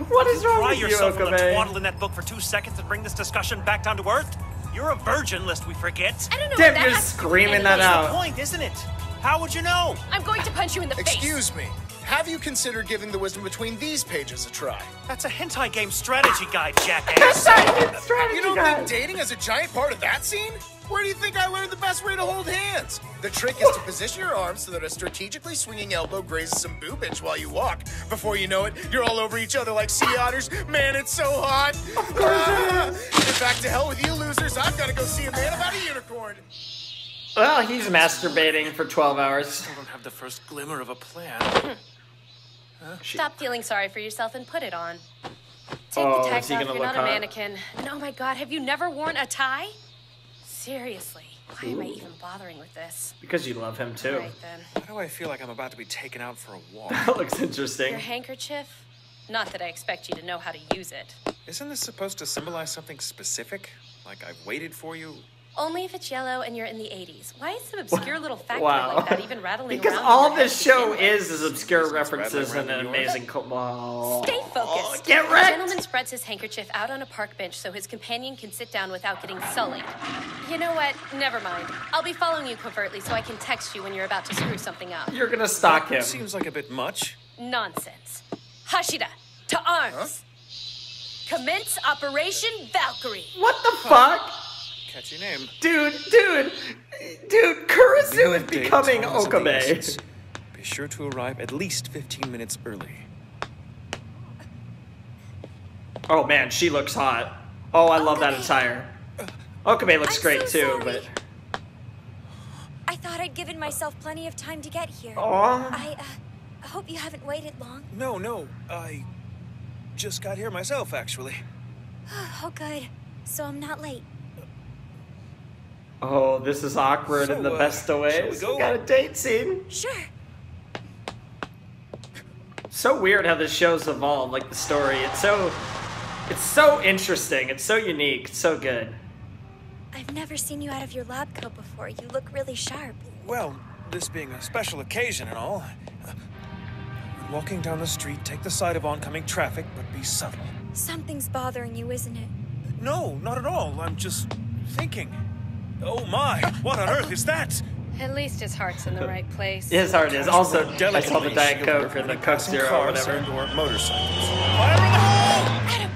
What is wrong Pry with you, yourself from the Okabe? twaddle in that book for 2 seconds and bring this discussion back down to earth? You're a virgin, lest we forget. I don't know Damn, what that you're has to do with screaming that anything. out. The point, isn't it? How would you know? I'm going to punch you in the face. Excuse me. Have you considered giving the wisdom between these pages a try? That's a hentai game strategy guide, jackass. Strategy You don't guy. think dating is a giant part of that scene? Where do you think I learned the best way to hold hands? The trick is to position your arms so that a strategically swinging elbow grazes some boobage while you walk. Before you know it, you're all over each other like sea otters. Man, it's so hot. In fact, to hell with you losers. I've got to go see a man about a unicorn. Well, he's masturbating for 12 hours. Still don't have the first glimmer of a plan. Stop feeling sorry for yourself and put it on. Take Oh, the tags is he off, gonna you're look not a hot? mannequin. And oh my god, have you never worn a tie? Seriously, why am I even bothering with this? Because you love him, too. Right then. Why do I feel like I'm about to be taken out for a walk? That looks interesting. Your handkerchief? Not that I expect you to know how to use it. Isn't this supposed to symbolize something specific? Like I've waited for you? Only if it's yellow and you're in the 80s. Why is some obscure little factoid Wow. like that even rattling Because around? all in your this head to show begin with? is obscure references rattling and an around in amazing... Wow. Stay focused. Get The wrecked! gentleman spreads his handkerchief out on a park bench so his companion can sit down without getting sullied. You know what? Never mind. I'll be following you covertly so I can text you when you're about to screw something up. You're gonna stalk him. Seems like a bit much. Nonsense. Hashida, to arms. Commence Operation Valkyrie. What the fuck? Catchy name. Dude, Kurisu Being a is date becoming times of the Okabe. essence. Be sure to arrive at least 15 minutes early. Oh man, she looks hot. Oh, I love that Okabe. attire. Okabe looks I'm great so too, sorry. but... I thought I'd given myself plenty of time to get here. Aw. I hope you haven't waited long. No, I just got here myself, actually. Oh, good. So I'm not late. Oh, this is awkward in the So, best of shall we ways. go? We got a date scene. Sure. So weird how this show's evolved, like the story. It's so interesting. It's so unique. It's so good. I've never seen you out of your lab coat before. You look really sharp. Well, this being a special occasion and all, when walking down the street, take the side of oncoming traffic, but be subtle. Something's bothering you, isn't it? No, not at all. I'm just thinking. Oh my, what on earth is that? At least his heart's in the right place. His heart is. Also, I saw the Delicately Diet shielded Coke or the from Coke passing Zero or cars whatever. and/or motorcycles. Fire in the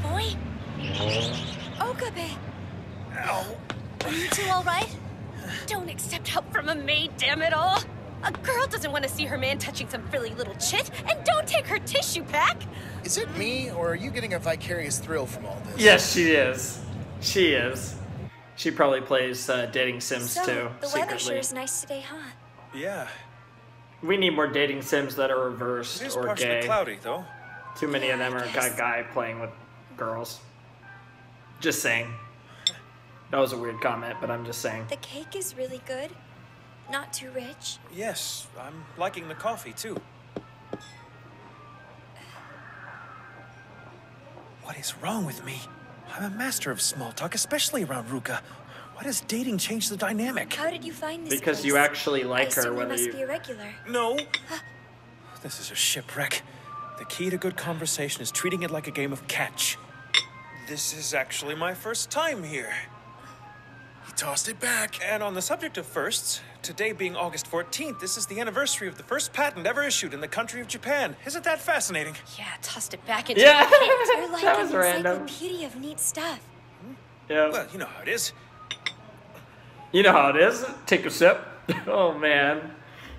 hole! Attaboy. Okabe. Ow. Are you two all right? Don't accept help from a maid, damn it all. A girl doesn't want to see her man touching some frilly little chit, and don't take her tissue pack. Is it me, or are you getting a vicarious thrill from all this? Yes, she is. She is. She probably plays dating sims So, too, the weather sure secretly. is nice today, huh? Yeah, We need more dating sims that are reversed it is or partially gay. cloudy, though. Too many of them are I guess. guy playing with girls. Just saying. That was a weird comment, but I'm just saying. The cake is really good. Not too rich. Yes, I'm liking the coffee, too. What is wrong with me? I'm a master of small talk, especially around Ruka. Why does dating change the dynamic? How did you find this Because place? you actually I like her, assume you whether must be you... a regular. No. This is a shipwreck. The key to good conversation is treating it like a game of catch. This is actually my first time here. He tossed it back. And on the subject of firsts, today being August 14th, this is the anniversary of the first patent ever issued in the country of Japan. Isn't that fascinating? Yeah, tossed it back into Yeah, the pit. You're like that an was random. encyclopedia of neat stuff. Yeah. Well, you know how it is. You know how it is. Take a sip. Oh, man.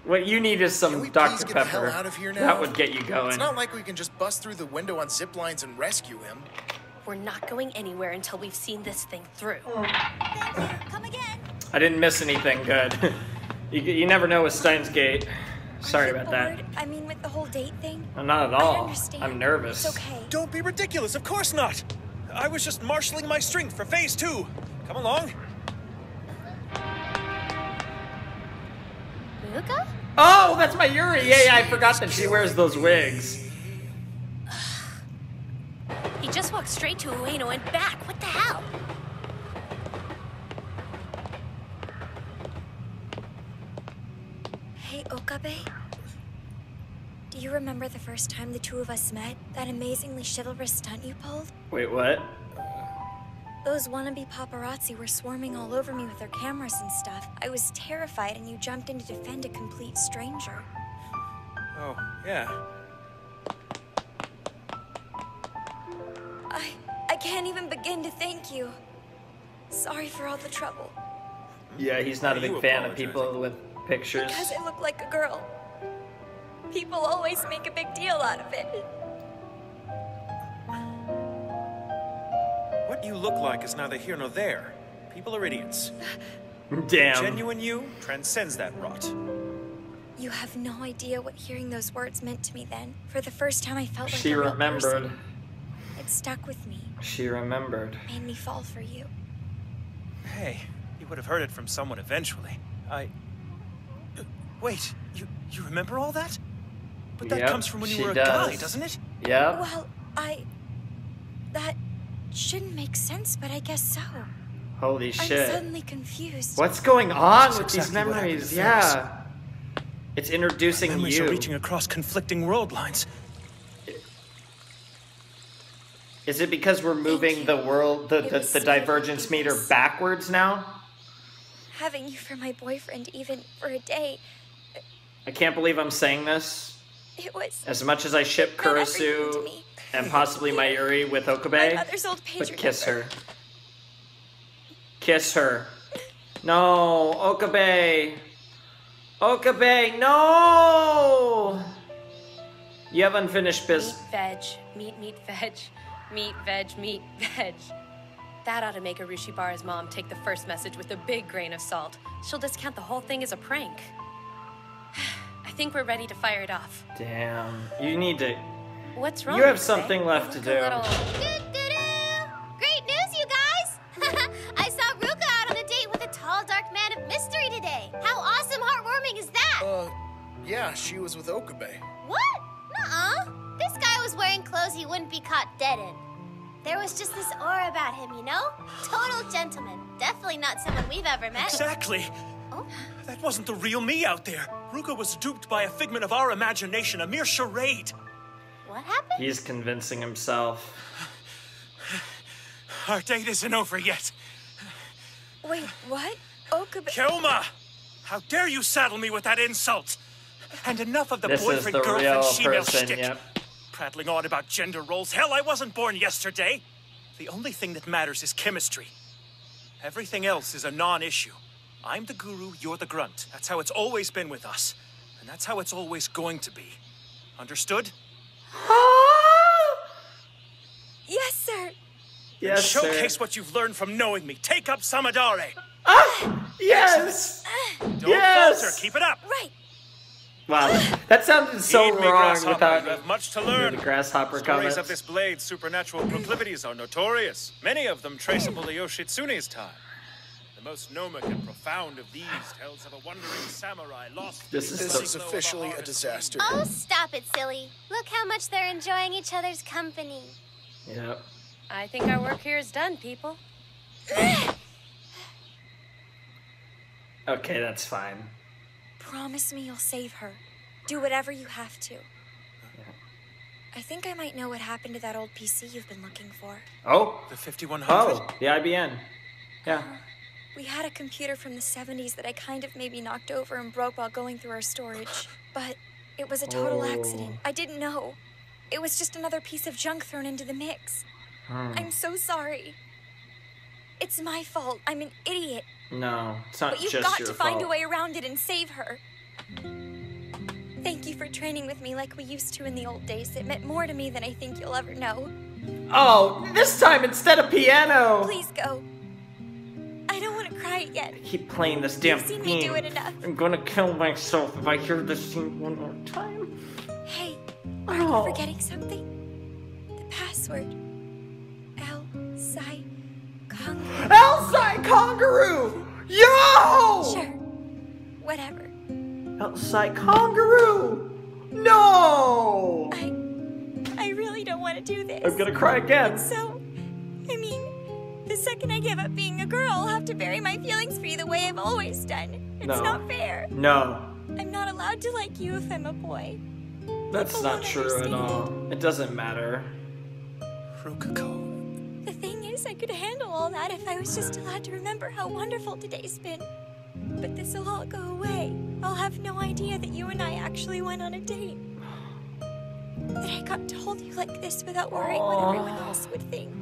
What you need is Can some we Dr. please get Pepper. the hell out of here now? That would get you going. It's not like we can just bust through the window on zip lines and rescue him. We're not going anywhere until we've seen this thing through. Come again. I didn't miss anything good. You never know with Steins Gate. Sorry about that. I mean, with the whole date thing? No, not at all. I understand. I'm nervous. It's okay. Don't be ridiculous, of course not. I was just marshaling my strength for phase 2. Come along. Luca? Oh, that's my Yuri. Yeah, I forgot that she wears those wigs. He just walked straight to Ueno and back. What the hell? Hey, Okabe. Do you remember the first time the two of us met? That amazingly chivalrous stunt you pulled? Wait, what? Those wannabe paparazzi were swarming all over me with their cameras and stuff. I was terrified and you jumped in to defend a complete stranger. Oh, yeah. I can't even begin to thank you. Sorry for all the trouble. Yeah, he's not a big fan of people with pictures. Because I look like a girl. People always make a big deal out of it. What you look like is neither here nor there. People are idiots. Damn. Genuine you transcends that rot. You have no idea what hearing those words meant to me then. For the first time I felt like She a real remembered. person. It stuck with me. She remembered. Made me fall for you. Hey, you would have heard it from someone eventually. Wait, you remember all that? But that Yep, comes from when you she were a does. guy, doesn't it? Yep. Well, that shouldn't make sense, but I guess so. Holy I'm shit. suddenly confused. What's going on That's with these exactly what happened memories? to Yeah. It's introducing Memories you. are reaching across conflicting world lines. Is it because we're moving the world, the divergence meter backwards now? Having you for my boyfriend, even for a day, I can't believe I'm saying this. it was As much as I ship meant everything to Kurisu me. and possibly my Yuri with My Okabe, mother's old pager but kiss number. her. Kiss her. No, Okabe. Okabe, no! You have unfinished business. Meat, veg. Meat, veg. That ought to make Arushibara's mom take the first message with a big grain of salt. She'll discount the whole thing as a prank. I think we're ready to fire it off. Damn. You need to... What's wrong? You have Rupe? something left to You do. look a little- Great news, you guys! I saw Ruka out on a date with a tall, dark man of mystery today. How awesome, heartwarming is that? Yeah, she was with Okabe. What? Nuh-uh. This guy was wearing clothes he wouldn't be caught dead in. There was just this aura about him, you know? Total gentleman. Definitely not someone we've ever met. Exactly. Oh? That wasn't the real me out there. Ruka was duped by a figment of our imagination, a mere charade. What happened? He's convincing himself. Our date isn't over yet. Wait, what? Okabe. Keoma! How dare you saddle me with that insult? And enough of the This is boyfriend, the girlfriend, real she-male person, shtick. yep. Prattling on about gender roles. Hell, I wasn't born yesterday. The only thing that matters is chemistry. Everything else is a non-issue. I'm the guru, you're the grunt. That's how it's always been with us. And that's how it's always going to be. Understood? Yes, sir. Yes, Showcase sir. what you've learned from knowing me. Take up Samadare. Yes! Don't Yes! falter. Keep it up. Right. Wow, that sounded so Heed me, wrong Grasshopper. without You have much to the learn. grasshopper Stories comments. of this blade's supernatural proclivities are notorious. Many of them traceable to Yoshitsune's time. The most gnomic and profound of these tells of a wandering samurai lost. This is This the- is officially a disaster. Oh, stop it, silly. Look how much they're enjoying each other's company. Yep. I think our work here is done, people. Okay, that's fine. Promise me you'll save her. Do whatever you have to. I think I might know what happened to that old PC you've been looking for. Oh, The 5100? oh, the IBN. Yeah. We had a computer from the 70s that I kind of maybe knocked over and broke while going through our storage. But it was a total accident. I didn't know. It was just another piece of junk thrown into the mix. I'm so sorry. It's my fault. I'm an idiot. No, it's not But you've just got your to find fault. a way around it and save her. Thank you for training with me like we used to in the old days. It meant more to me than I think you'll ever know. Oh, this time instead of piano. Please go. I don't want to cry try it yet. I keep playing this damn You've seen me do theme. it enough. I'm gonna kill myself if I hear this scene one more time. Hey, are you forgetting something? The password. L-Psi Kangaroo. L-Psi Kangaroo! Yo! Sure. Whatever. L-Psi Kangaroo! No! I really don't want to do this. I'm gonna cry again. So, I mean, the second I give up being a girl, I'll have to bury my feelings for you the way I've always done. It's not fair. No. I'm not allowed to like you if I'm a boy. That's People not won't true at understand. all. It doesn't matter. Rukako. The thing is, I could handle all that if I was just allowed to remember how wonderful today's been. But this'll all go away. I'll have no idea that you and I actually went on a date. That I got to hold you like this without worrying what everyone else would think.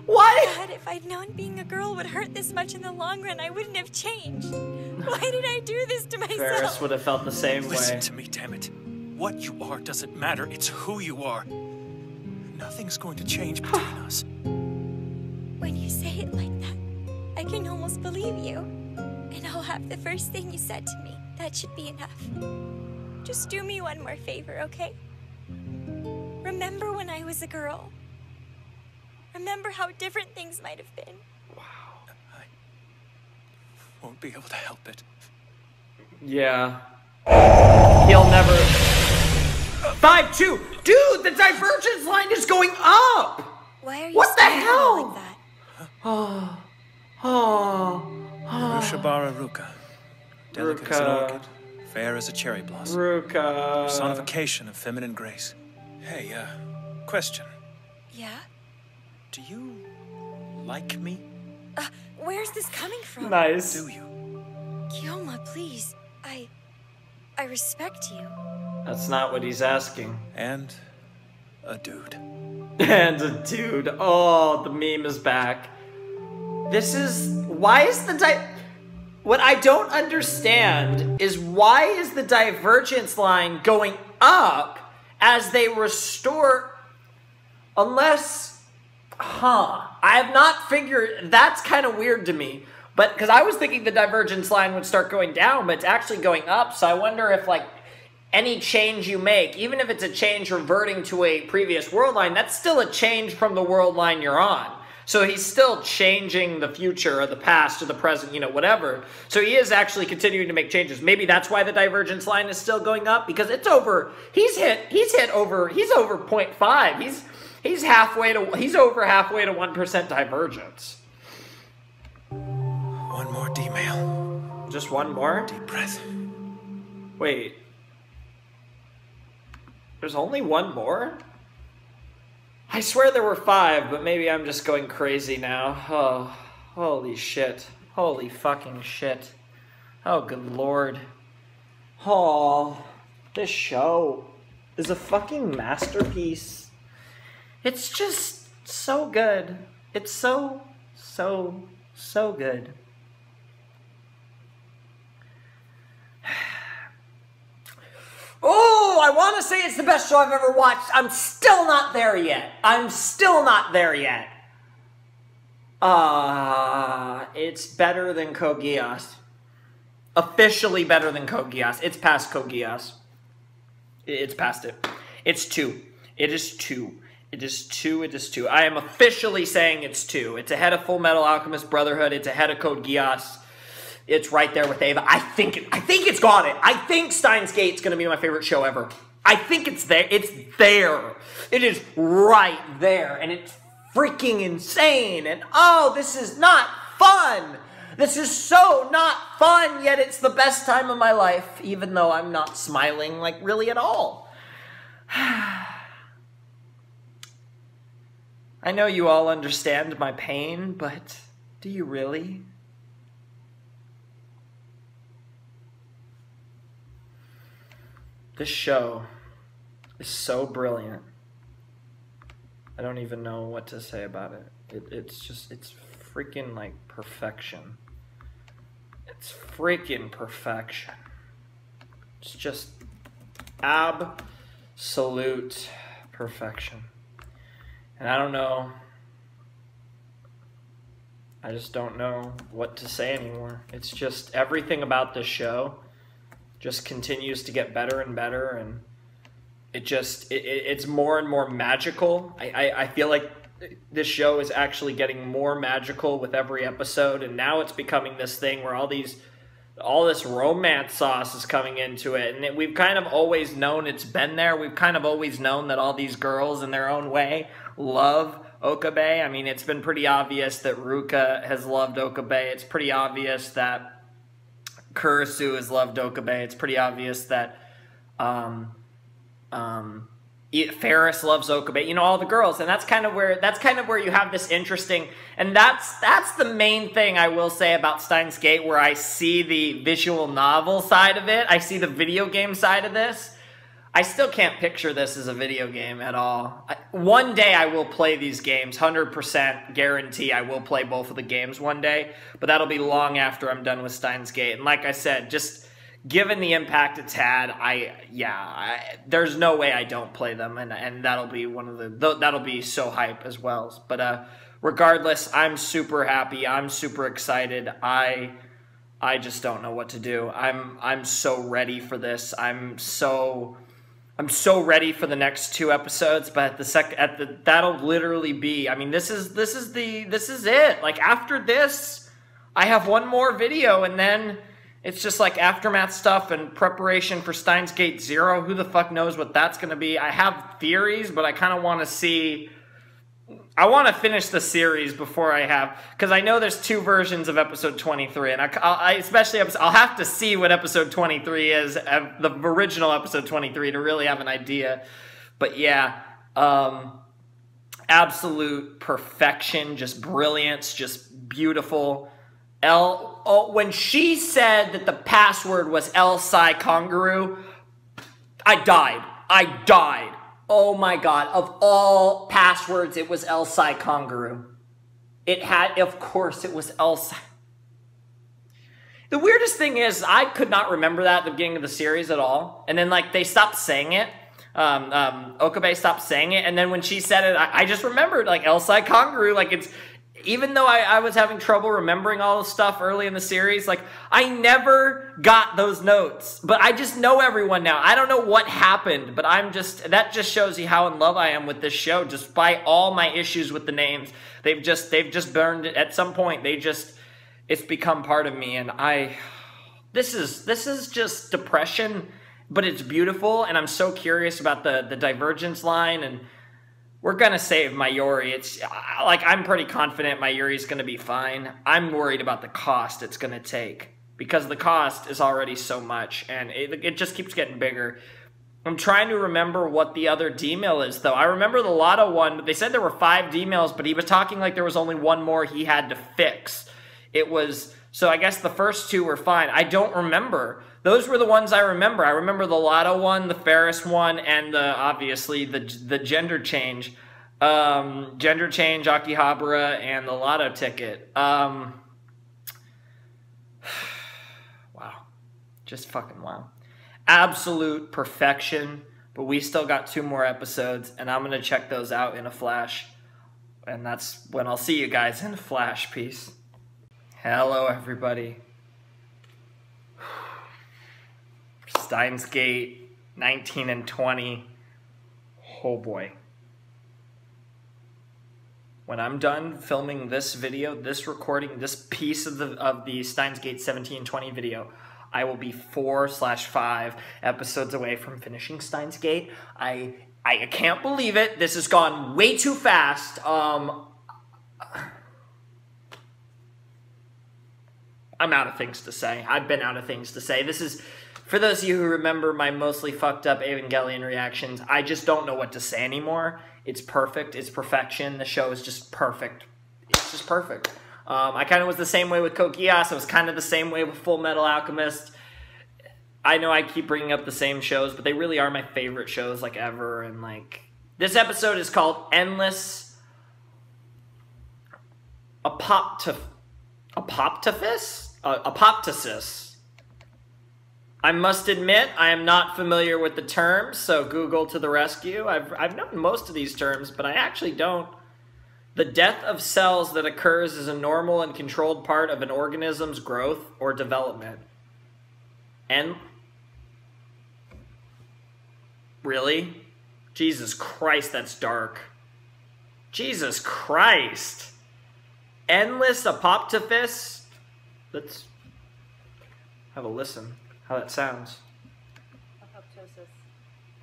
Why? God, if I'd known being a girl would hurt this much in the long run, I wouldn't have changed. Why did I do this to myself? Ferris would have felt the same Listen way. to me, damn it. What you are doesn't matter. It's who you are. Nothing's going to change between us. When you say it like that, I can almost believe you. And I'll have the first thing you said to me. That should be enough. Just do me one more favor, okay? Remember when I was a girl. Remember how different things might have been. I won't be able to help it. Yeah. He'll never... 5-2! Dude, the divergence line is going up! Why are you What the staring at me hell? like that? Rushabara Ruka. Delicate as an Ruka. orchid, fair as a cherry blossom. Ruka. Personification of feminine grace. Hey, question. Yeah? Do you like me? Where's this coming from? Nice. Do you? Kioma, please. I respect you. That's not what he's asking. And a dude. And a dude. Oh, the meme is back. This is... Why is the What I don't understand is why is the divergence line going up as they restore... Unless... I have not figured... That's kind of weird to me. But, because I was thinking the divergence line would start going down, but it's actually going up, so I wonder if, like, any change you make, even if it's a change reverting to a previous world line, that's still a change from the world line you're on. So he's still changing the future or the past or the present, you know, whatever. So he is actually continuing to make changes. Maybe that's why the divergence line is still going up, because it's over, he's over 0.5. He's over halfway to 1% divergence. One more D-mail. Just one more? Deep breath. Wait. There's only one more? I swear there were 5, but maybe I'm just going crazy now. Oh, holy shit. Holy fucking shit. Oh, good lord. Oh, this show is a fucking masterpiece. It's just so good. It's so good. Oh, I want to say it's the best show I've ever watched. I'm still not there yet. It's better than Code Geass. Officially better than Code Geass. It's past Code Geass. It's past it. It's 2. It is 2. It is 2. It is 2. I am officially saying it's 2. It's ahead of Full Metal Alchemist Brotherhood. It's ahead of Code Geass. It's right there with Ava. I think it's got it. I think Steins Gate's gonna be my favorite show ever. I think it's there. It's there. It is right there. And it's freaking insane. And oh, this is not fun. This is so not fun, yet it's the best time of my life, even though I'm not smiling, like, really at all. I know you all understand my pain, but do you really? This show is so brilliant. I don't even know what to say about it. It's freaking like perfection. It's freaking perfection. It's just absolute perfection. And I don't know I just don't know what to say anymore. It's just everything about this show just continues to get better and better, and it's more and more magical. I feel like this show is actually getting more magical with every episode, and now it's becoming this thing where all this romance sauce is coming into it, and we've kind of always known it's been there. We've kind of always known that all these girls in their own way love Okabe. I mean, it's been pretty obvious that Ruka has loved Okabe. It's pretty obvious that Kurisu has loved Okabe. It's pretty obvious that Ferris loves Okabe. You know, all the girls, and that's kind of where you have this interesting, and that's the main thing I will say about Steins Gate, where I see the visual novel side of it. I see the video game side of this. I still can't picture this as a video game at all. One day I will play these games, 100% guarantee I will play both of the games one day, but that'll be long after I'm done with Steins Gate. And like I said, just given the impact it's had, there's no way I don't play them, and that'll be that'll be so hype as well. But regardless, I'm super happy. I'm super excited. I just don't know what to do. I'm so ready for this. I'm so ready for the next 2 episodes, but that'll literally be, I mean, this is it. Like, after this, I have one more video, and then it's just like aftermath stuff and preparation for Steins Gate 0. Who the fuck knows what that's going to be? I have theories, but I kind of want to see, I want to finish the series before I have, because I know there's 2 versions of episode 23, and I'll have to see what episode 23 is, the original episode 23, to really have an idea. But yeah, absolute perfection, just brilliance, just beautiful. When she said that the password was El Sai Kangaroo, I died. Oh my god, of all passwords, it was El Sai Kangaroo. Of course it was El Sai. The weirdest thing is, I could not remember that at the beginning of the series at all. And then, like, they stopped saying it. Okabe stopped saying it. And then when she said it, I just remembered, like, El Sai Kangaroo. Like, it's, even though I was having trouble remembering all the stuff early in the series, like, I never got those notes. But I just know everyone now. I don't know what happened, but that just shows you how in love I am with this show, despite all my issues with the names. They've just burned it. At some point, it's become part of me, and this is just depression, but it's beautiful, and I'm so curious about the Divergence line, and we're going to save Mayuri. It's like, I'm pretty confident Mayuri's going to be fine. I'm worried about the cost it's going to take, because the cost is already so much, and it just keeps getting bigger. I'm trying to remember what the other D-mail is, though. I remember the Lotto one, but they said there were 5 D-mails, but he was talking like there was only one more he had to fix. So I guess the first 2 were fine. I don't remember. Those were the ones I remember. I remember the Lotto one, the Ferris one, and obviously the gender change. Gender change, Akihabara, and the Lotto ticket. Wow. Just fucking wow. Absolute perfection. But we still got 2 more episodes, and I'm going to check those out in a flash. And that's when I'll see you guys in a flash. Peace. Hello, everybody. Steins Gate 19 and 20. Oh boy. When I'm done filming this video, this recording, this piece of the Steins Gate 17 and 20 video, I will be 4/5 episodes away from finishing Steins Gate. I can't believe it. This has gone way too fast. I'm out of things to say. I've been out of things to say. This is, for those of you who remember my mostly fucked up Evangelion reactions, I just don't know what to say anymore. It's perfect. It's perfection. The show is just perfect. It's just perfect. I kind of was the same way with Code Geass. I was kind of the same way with Full Metal Alchemist. I know I keep bringing up the same shows, but they really are my favorite shows, like, ever. And, like, this episode is called Endless Apoptosis. I must admit, I am not familiar with the terms, so Google to the rescue. I've known most of these terms, but I actually don't The death of cells that occurs is a normal and controlled part of an organism's growth or development. And really? Jesus Christ, that's dark. Jesus Christ. Endless apoptosis. Let's have a listen how that sounds.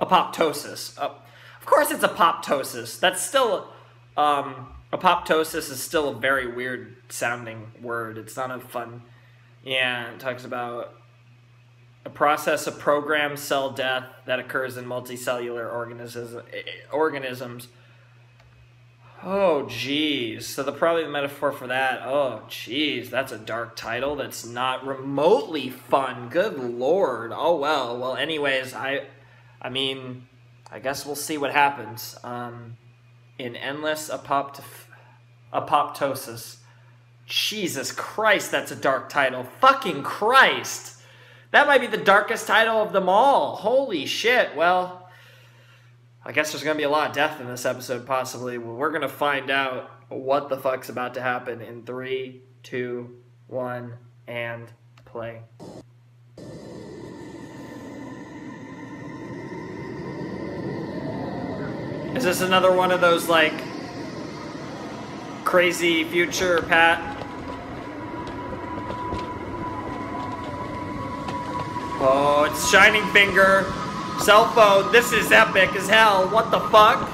Apoptosis. Of course it's apoptosis. That's still, apoptosis is still a very weird sounding word. It's not a fun, yeah, it talks about a process of programmed cell death that occurs in multicellular organisms. Oh, geez. So probably the metaphor for that, oh, geez, that's a dark title that's not remotely fun. Good Lord. Oh, well. Well, anyways, I mean, I guess we'll see what happens. In endless apoptosis. Jesus Christ, that's a dark title. Fucking Christ. That might be the darkest title of them all. Holy shit. Well, I guess there's going to be a lot of death in this episode, possibly. Well, we're going to find out what the fuck's about to happen in 3, 2, 1, and play. Is this another one of those, like, crazy future, Pat? Oh, it's Shining Finger. Cell phone. This is epic as hell. What the fuck?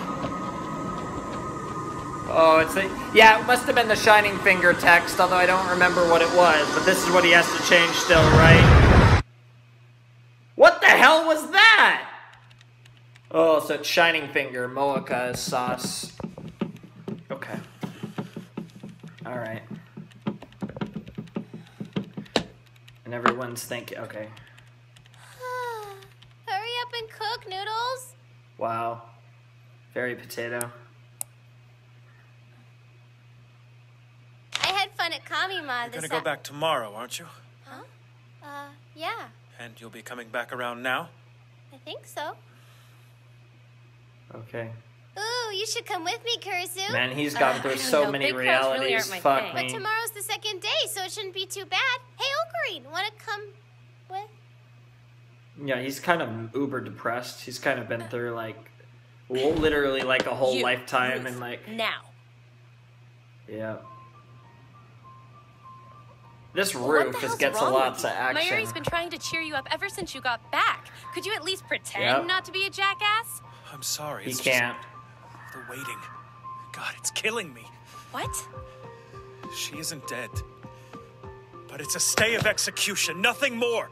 Oh, it's the... Yeah, it must have been the Shining Finger text, although I don't remember what it was. But this is what he has to change still, right? What the hell was that? Oh, so it's Shining Finger. Mocha sauce. Okay. Alright. And everyone's thinking... Okay. Hurry up and cook, Noodles. Wow. Very potato. I had fun at Kamima You're gonna go back tomorrow, aren't you? Huh? Yeah. And you'll be coming back around now? I think so. Okay. Ooh, you should come with me, Kurisu. Man, he's gone through so many Big crowds really realities. aren't my Fuck thing. me. But tomorrow's the second day, so it shouldn't be too bad. Hey, Ocarine, wanna come with? Yeah, he's kind of uber depressed. He's kind of been through, like, literally, like, a whole lifetime and, like... Now. Yeah. This roof just gets lots of action. Mayuri's been trying to cheer you up ever since you got back. Could you at least pretend not to be a jackass? I'm sorry. He can't. The waiting. God, it's killing me. What? She isn't dead. But it's a stay of execution, nothing more.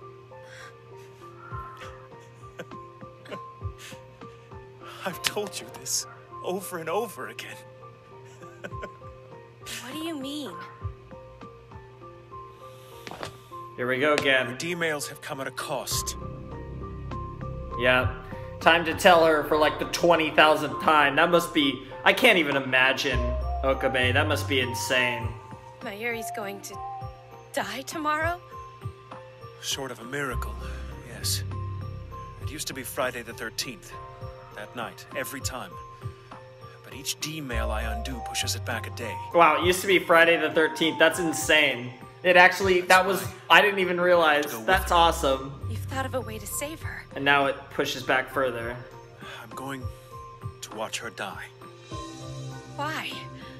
I've told you this over and over again. What do you mean? Here we go again. The D-mails have come at a cost. Yeah. Time to tell her for like the 20,000th time. That must be... I can't even imagine, Okabe. That must be insane. Mayuri's going to die tomorrow? Short of a miracle, yes. It used to be Friday the 13th. That night, every time. But each D-mail I undo pushes it back a day. Wow, it used to be Friday the 13th. That's insane. It actually... That was... I didn't even realize. That's awesome. You've thought of a way to save her. And now it pushes back further. I'm going to watch her die. Why?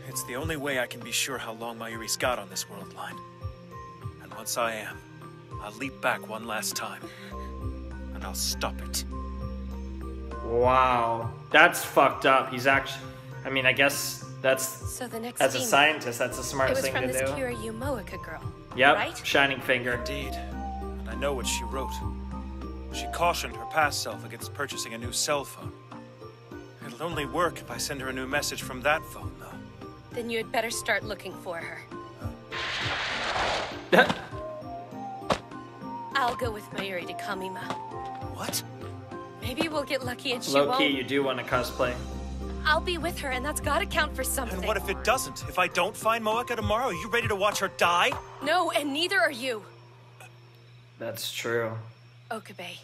It's the only way I can be sure how long Mayuri's got on this world line. And once I am, I'll leap back one last time. And I'll stop it. Wow. That's fucked up. He's actually... I mean, I guess that's... So the next as a scientist, that's a smart thing to do. It was from this Kiryu Moeka girl, Yep, right? Shining Finger. Indeed. And I know what she wrote. She cautioned her past self against purchasing a new cell phone. It'll only work if I send her a new message from that phone, though. Then you had better start looking for her. I'll go with Mayuri to Kamima. What? Maybe we'll get lucky and she Low-key, won't. you do want to cosplay. I'll be with her, and that's gotta count for something. And what if it doesn't? If I don't find Moeka tomorrow, are you ready to watch her die? No, and neither are you. That's true. Okabe,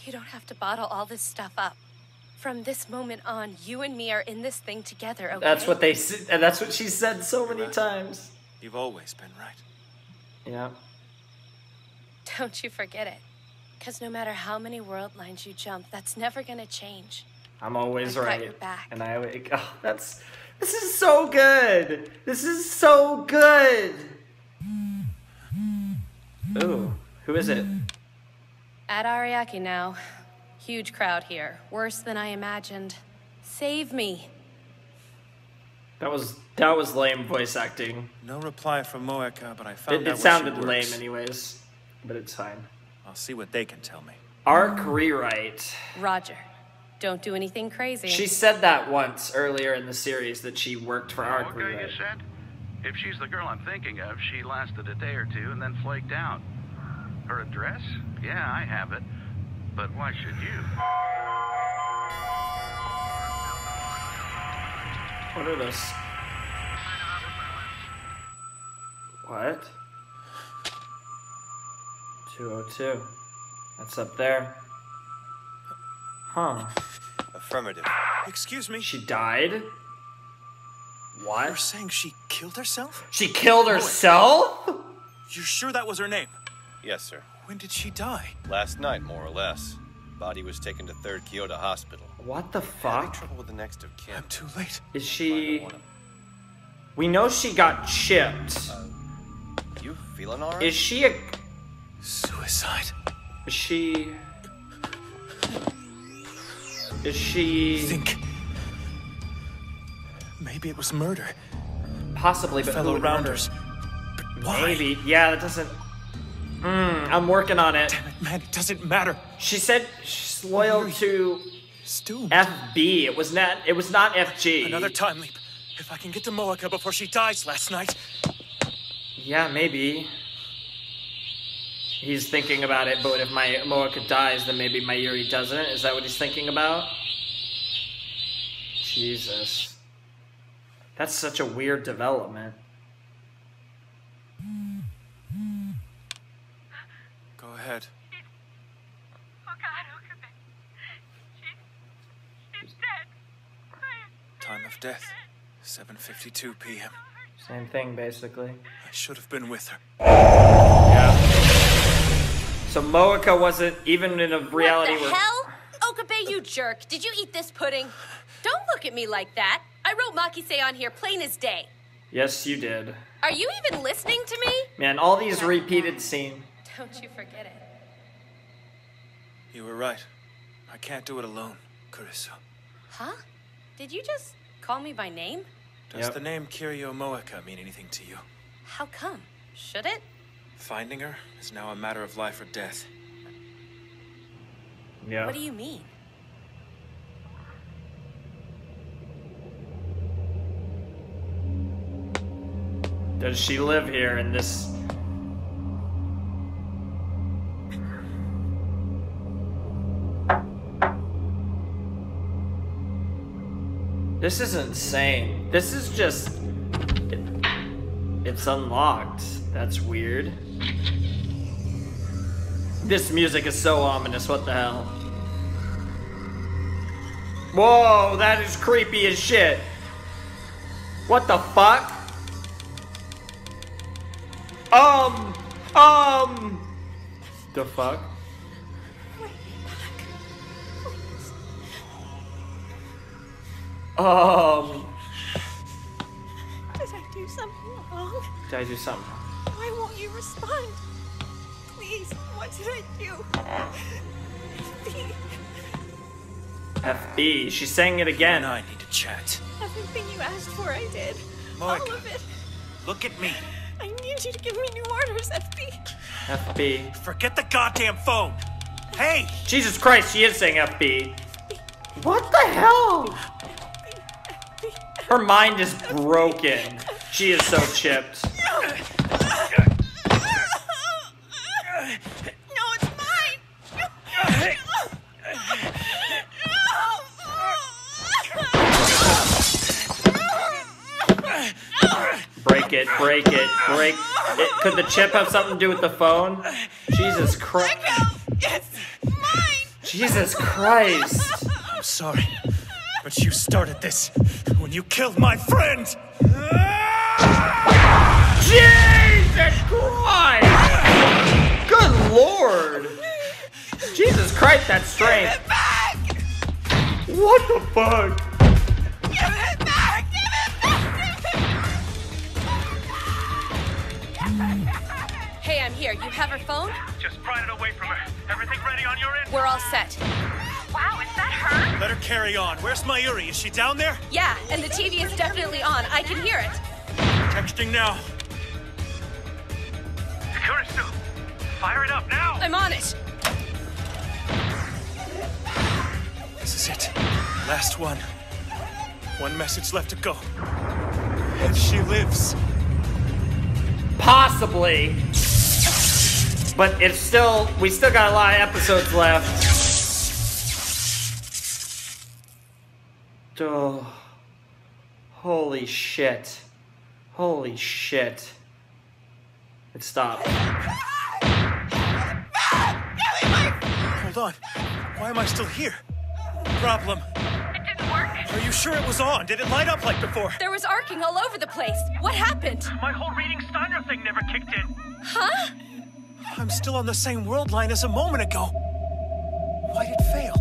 you don't have to bottle all this stuff up. From this moment on, you and me are in this thing together, okay? That's what they said, and that's what she said so many times. You've always been right. Yeah. Don't you forget it. Because no matter how many world lines you jump, that's never gonna change. I'm always I've got right. your back. And this is so good. This is so good. Ooh, who is it? At Ariake now. Huge crowd here. Worse than I imagined. Save me. That was lame voice acting. No reply from Moeka, but I found out It sounded where she lame works. anyways, but it's fine. I'll see what they can tell me. Arc rewrite. Roger. Don't do anything crazy. She said that once earlier in the series that she worked for Arc Okay, rewrite. you said? If she's the girl I'm thinking of, she lasted a day or two and then flaked out. Her address? Yeah, I have it. But why should you? What are those? What? 202. That's up there. Huh. Affirmative. Excuse me? She died? What? You're saying she killed herself? She killed herself? You're sure that was her name? Yes, sir. When did she die? Last night, more or less. Body was taken to 3rd Kyoto Hospital. What the Having fuck? trouble with the next of kin. I'm too late. Is she... We know she got chipped. You feeling alright? Is she a... Suicide. Is she... Is she... Think. Maybe it was murder. Possibly, but Fellow who would murder? rounders. But why? Maybe. Yeah, that doesn't... I'm working on it. Damn it, man, it doesn't matter. She said she's loyal to Stu. FB. It was not FG. Another time leap. If I can get to Moeka before she dies last night. Yeah, maybe. He's thinking about it, but if my Moeka dies, then maybe my Yuri doesn't. Is that what he's thinking about? Jesus. That's such a weird development. Go ahead. Oh God, Okabe. She's dead. Time of death. 7:52 p.m. Same thing, basically. I should have been with her. Yeah. So Moeka wasn't even in a reality What the where... hell? Okabe, you jerk. Did you eat this pudding? Don't look at me like that. I wrote Makise on here plain as day. Yes, you did. Are you even listening to me? Man, all these repeated scenes. Don't you forget it. You were right. I can't do it alone, Kurisu. Huh? Did you just call me by name? Does the name Kiryu Moeka mean anything to you? How come? Should it? Finding her is now a matter of life or death. Yeah. What do you mean? Does she live here in this... This is insane. This is just... It's unlocked. That's weird. This music is so ominous. What the hell? Whoa, that is creepy as shit. What the fuck? The fuck? Did I do something wrong? Did I do something? Why won't you respond? Please, what did I do? FB. She's saying it again. I need to chat. Everything you asked for, I did. Moeka, All of it. look at me. I need you to give me new orders, FB. FB. Forget the goddamn phone. Hey! Jesus Christ, she is saying FB. What the hell? Her mind is broken. She is so chipped. No, it's mine. Break it, break it, break it. Could the chip have something to do with the phone? Jesus Christ. It's mine. Jesus Christ. I'm sorry, but you started this when you killed my friend! Jesus Christ! Good Lord! Jesus Christ, that's strength! Give it back! What the fuck? Give it back! Give it back! Hey, I'm here. You have her phone? Just prying it away from her. Everything ready on your end? We're all set. Wow, is that her? Let her carry on. Where's Mayuri? Is she down there? Yeah, and the TV is definitely on. I can hear it. Texting now. Kurisu, fire it up now! I'm on it. This is it. Last one. One message left to go. If she lives. Possibly. But it's still, we still got a lot of episodes left. Oh. Holy shit. Holy shit. It stopped. Hold on. Why am I still here? Problem. It didn't work. Are you sure it was on? Did it light up like before? There was arcing all over the place. What happened? My whole reading Steiner thing never kicked in. Huh? I'm still on the same world line as a moment ago. Why did it fail?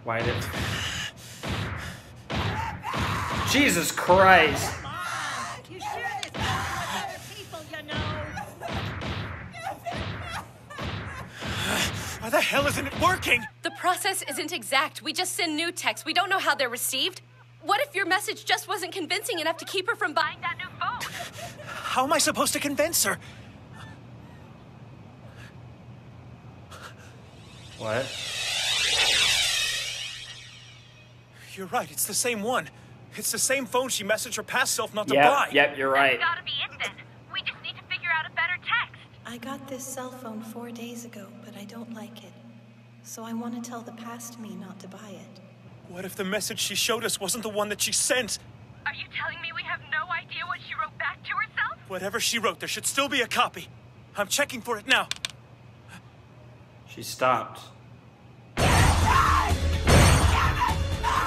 Why did it? Jesus Christ. You share this with other people, you know. Why the hell isn't it working? The process isn't exact. We just send new texts. We don't know how they're received. What if your message just wasn't convincing enough to keep her from buying that new phone? How am I supposed to convince her? What? You're right, it's the same one. It's the same phone she messaged her past self not to Yep, buy. yep, you're right. It's gotta be it then. We just need to figure out a better text. I got this cell phone 4 days ago, but I don't like it. So I want to tell the past me not to buy it. What if the message she showed us wasn't the one that she sent? Are you telling me we have no idea what she wrote back to herself? Whatever she wrote, there should still be a copy. I'm checking for it now. She stopped.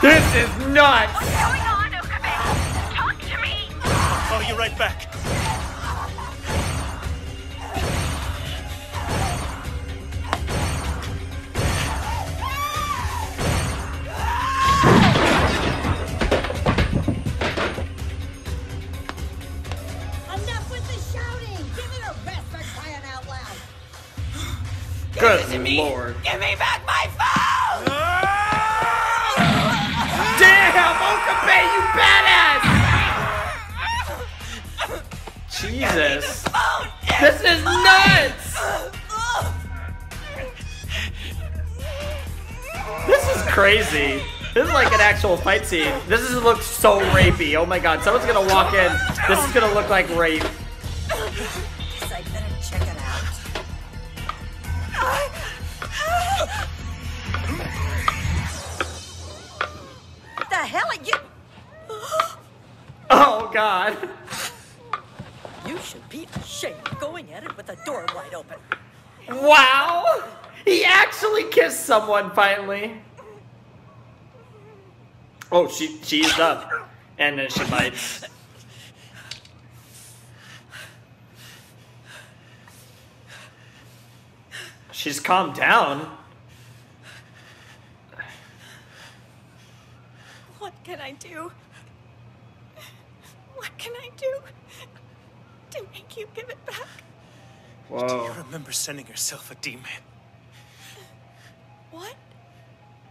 This is nuts! What's going on, Okabe? Talk to me! I'll call you right back. Enough with the shouting! Give it a rest for crying out loud! Good Lord. Give me back my phone! Damn, Okabe, you badass! Jesus. This is nuts! This is crazy. This is like an actual fight scene. This looks so rapey. Oh my god, someone's gonna walk in. This is gonna look like rape. Guess I better check it out. What the hell are you? Oh god. You should be ashamed going at it with the door wide open. Wow! He actually kissed someone finally. Oh, she's up. And then she bites. She's calmed down. What can I do? What can I do to make you give it back? Whoa. Do you remember sending yourself a D-man? What?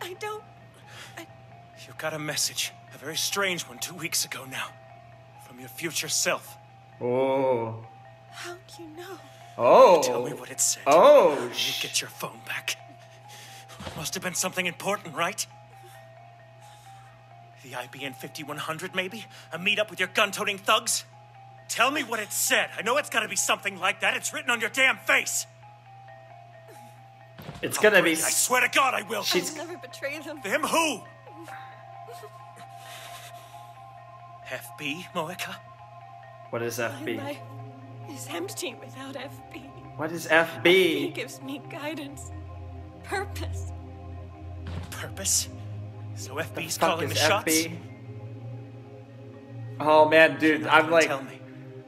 I don't... You got a message, a very strange one 2 weeks ago now, from your future self. Oh. How do you know? Oh. Tell me what it said. Oh. You get your phone back. Must have been something important, right? The IBN 5100, maybe? A meet-up with your gun-toting thugs? Tell me what it said. I know it's gotta be something like that. It's written on your damn face. It's gonna be... I swear to God I will. I'll never betray them. Them who? FB, Moeka? What is FB? My life is empty without FB. What is FB FB? gives me guidance, purpose. Purpose? So FB's fuck calling the is shots? FB? Oh man, dude, I'm like... Tell me.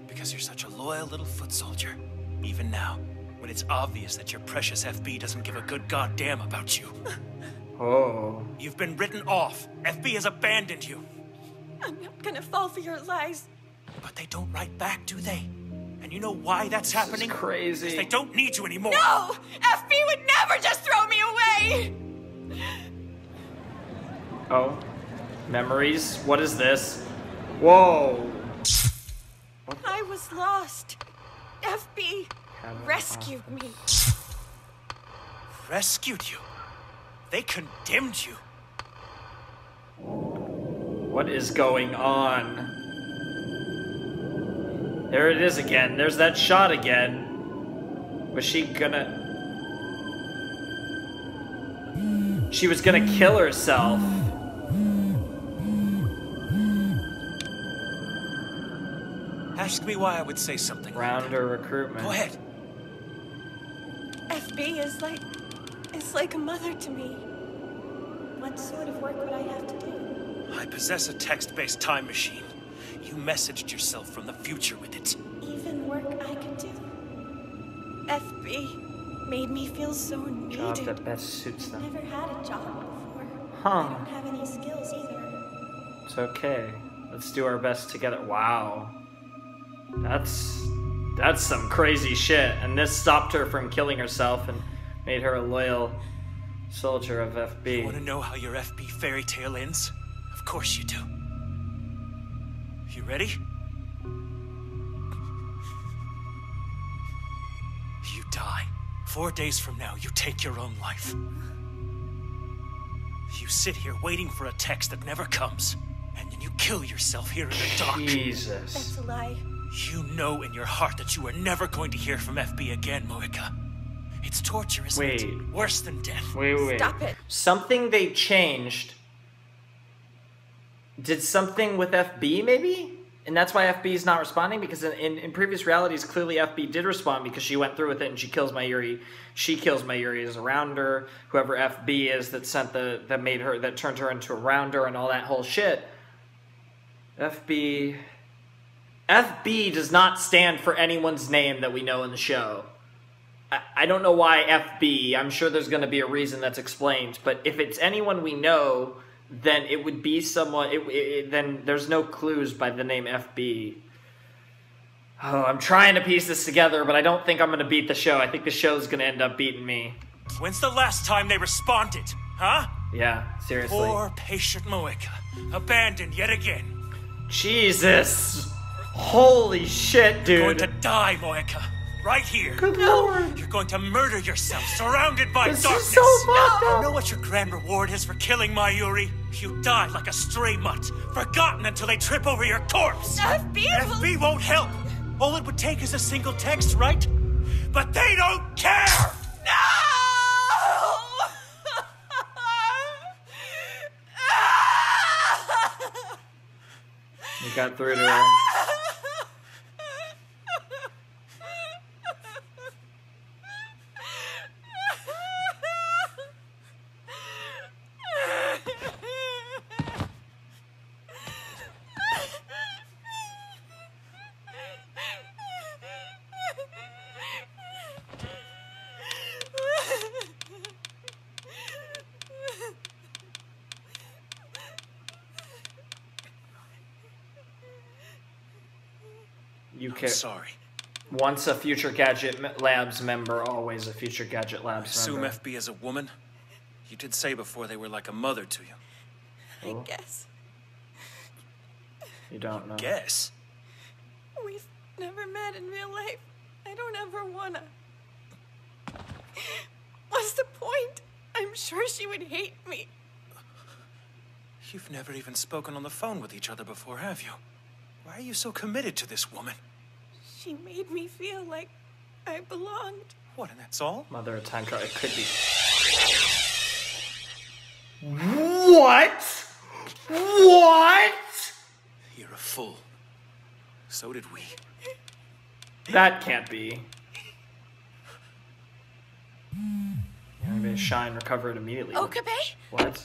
Because you're such a loyal little foot soldier. Even now, when it's obvious that your precious FB doesn't give a good goddamn about you. Oh. You've been written off. FB has abandoned you. I'm not gonna fall for your lies. But they don't write back, do they? And you know why that's happening? This is crazy. Because they don't need you anymore. No! FB would never just throw me away! Oh. Memories? What is this? Whoa. I was lost. FB rescued me. Rescued you? They condemned you? What is going on? There it is again. There's that shot again. Was she gonna... She was gonna kill herself. Ask me why I would say something. Rounder recruitment. Go ahead. FB is like a mother to me. What sort of work would I have to do? I possess a text-based time machine. You messaged yourself from the future with it. Even work I could do. FB made me feel so needed. Job that best suits them. Never had a job before. Huh. I don't have any skills either. It's okay. Let's do our best together. Wow. That's some crazy shit. And this stopped her from killing herself and made her a loyal soldier of FB. You want to know how your FB fairy tale ends? Of course you do. You ready? You die. 4 days from now, you take your own life. You sit here waiting for a text that never comes, and then you kill yourself here in the dark. Jesus. That's a lie. You know in your heart that you are never going to hear from FB again, Moika. It's torture, isn't it? Worse than death. Wait. Stop it. Something they changed. Did something with FB, maybe? And that's why FB is not responding? Because in previous realities, clearly FB did respond because she went through with it and she kills Mayuri. She kills Mayuri as a rounder. Whoever FB is that sent that turned her into a rounder and all that whole shit. FB does not stand for anyone's name that we know in the show. I don't know why FB. I'm sure there's going to be a reason that's explained. But if it's anyone we know, then it would be someone... then there's no clues by the name FB. Oh, I'm trying to piece this together, but I don't think I'm going to beat the show. I think the show's going to end up beating me. When's the last time they responded? Huh? Yeah, seriously. Poor patient Moika. Abandoned yet again. Jesus. Holy shit, dude. You're going to die, Moika. Right here. Good Lord. You're going to murder yourself, surrounded by this darkness. Is so fucked up. You know what your grand reward is for killing Mayuri? You die like a stray mutt, forgotten until they trip over your corpse. FB won't help. All it would take is a single text, right? But they don't care. You got through to her. I'm sorry. Once a Future Gadget Labs member, always a Future Gadget Labs member. Assume FB is a woman? You did say before they were like a mother to you. I guess. You don't know. Guess? We've never met in real life. I don't ever wanna. What's the point? I'm sure she would hate me. You've never even spoken on the phone with each other before, have you? Why are you so committed to this woman? She made me feel like I belonged. What, and that's all? Mother of Time Travel. It could be. What? What? You're a fool. So did we. That can't be. Yeah, Maybe shine, recover it immediately. Okabe? What?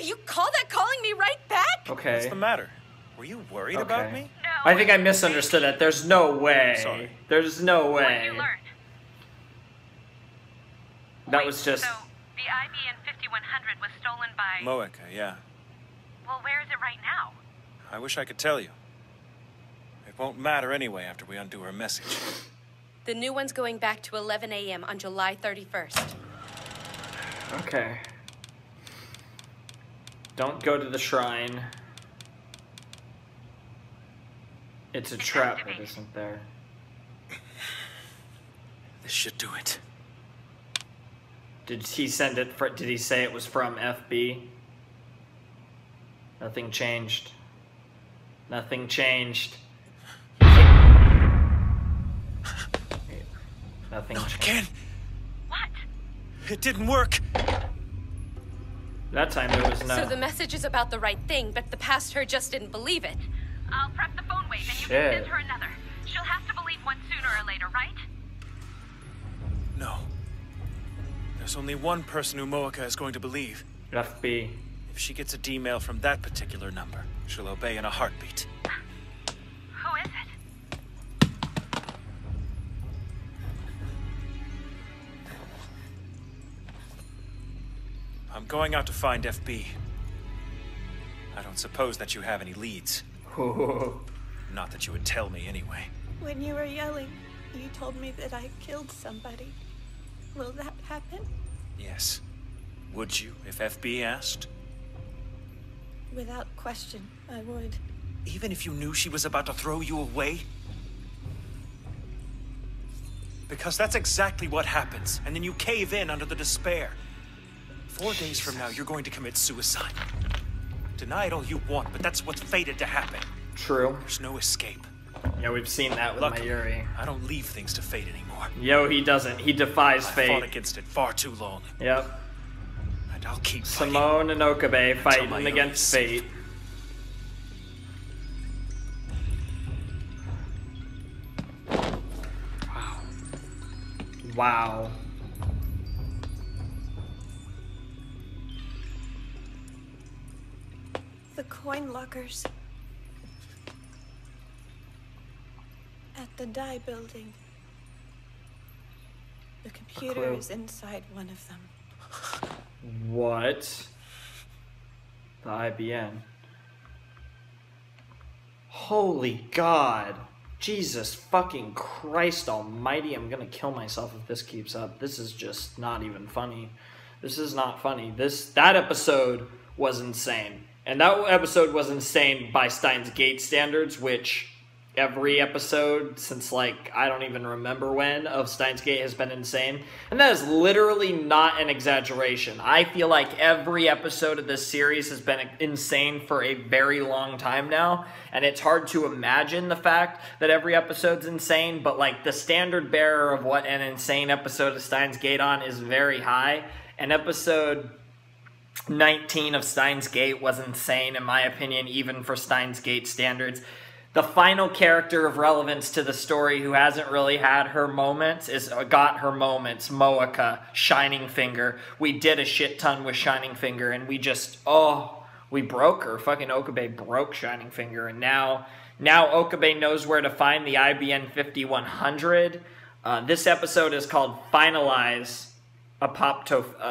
You call that calling me right back? Okay. What's the matter? Were you worried about me? No. I think I misunderstood that. There's no way. Sorry. There's no What way. did you learn? That was just... So, the IBN 5100 was stolen by... Moeka, yeah. Well, where is it right now? I wish I could tell you. It won't matter anyway after we undo her message. The new one's going back to 11 a.m. on July 31st. Okay. Don't go to the shrine. It's a trap that isn't there. This should do it. Did he send it for, did he say it was from FB? Nothing changed. Nothing changed. Nothing Not changed. again. What? It didn't work. That time it was no. So the message is about the right thing, but the past her just didn't believe it. I'll prep the phone wave and you can send her another. She'll have to believe one sooner or later, right? No. There's only one person who Moeka is going to believe. FB. If she gets a D-mail from that particular number, she'll obey in a heartbeat. Who is it? I'm going out to find FB. I don't suppose that you have any leads. Not that you would tell me anyway. When you were yelling, you told me that I killed somebody. Will that happen? Yes. Would you, if FB asked? Without question, I would. Even if you knew she was about to throw you away? Because that's exactly what happens, and then you cave in under the despair. 4 days from now, you're going to commit suicide. Deny it all you want, but that's what's fated to happen. True. There's no escape. Yeah, we've seen that with Luckily, Mayuri. I don't leave things to fate anymore. Yo, he doesn't. He defies I fate. fought against it far too long. Yep. And I'll keep fighting. Simone and Okabe fighting my against own fate. Wow. Wow. The coin lockers. At the dye building. The computer is inside one of them. What? The IBN. Holy God. Jesus fucking Christ almighty. I'm gonna kill myself if this keeps up. This is just not even funny. This is not funny. That episode was insane. And that episode was insane by Steins Gate standards, which every episode since, like, I don't even remember when, of Steins Gate has been insane. And that is literally not an exaggeration. I feel like every episode of this series has been insane for a very long time now. And it's hard to imagine the fact that every episode's insane, but, like, the standard bearer of what an insane episode of Steins Gate on is very high. And episode 19 of Steins Gate was insane, in my opinion, even for Steins Gate standards. The final character of relevance to the story who hasn't really had her moments got her moments. Moeka, Shining Finger. We did a shit ton with Shining Finger, and we just, we broke her. Fucking Okabe broke Shining Finger, and now Okabe knows where to find the IBN 5100. This episode is called Finalize Apoptosis.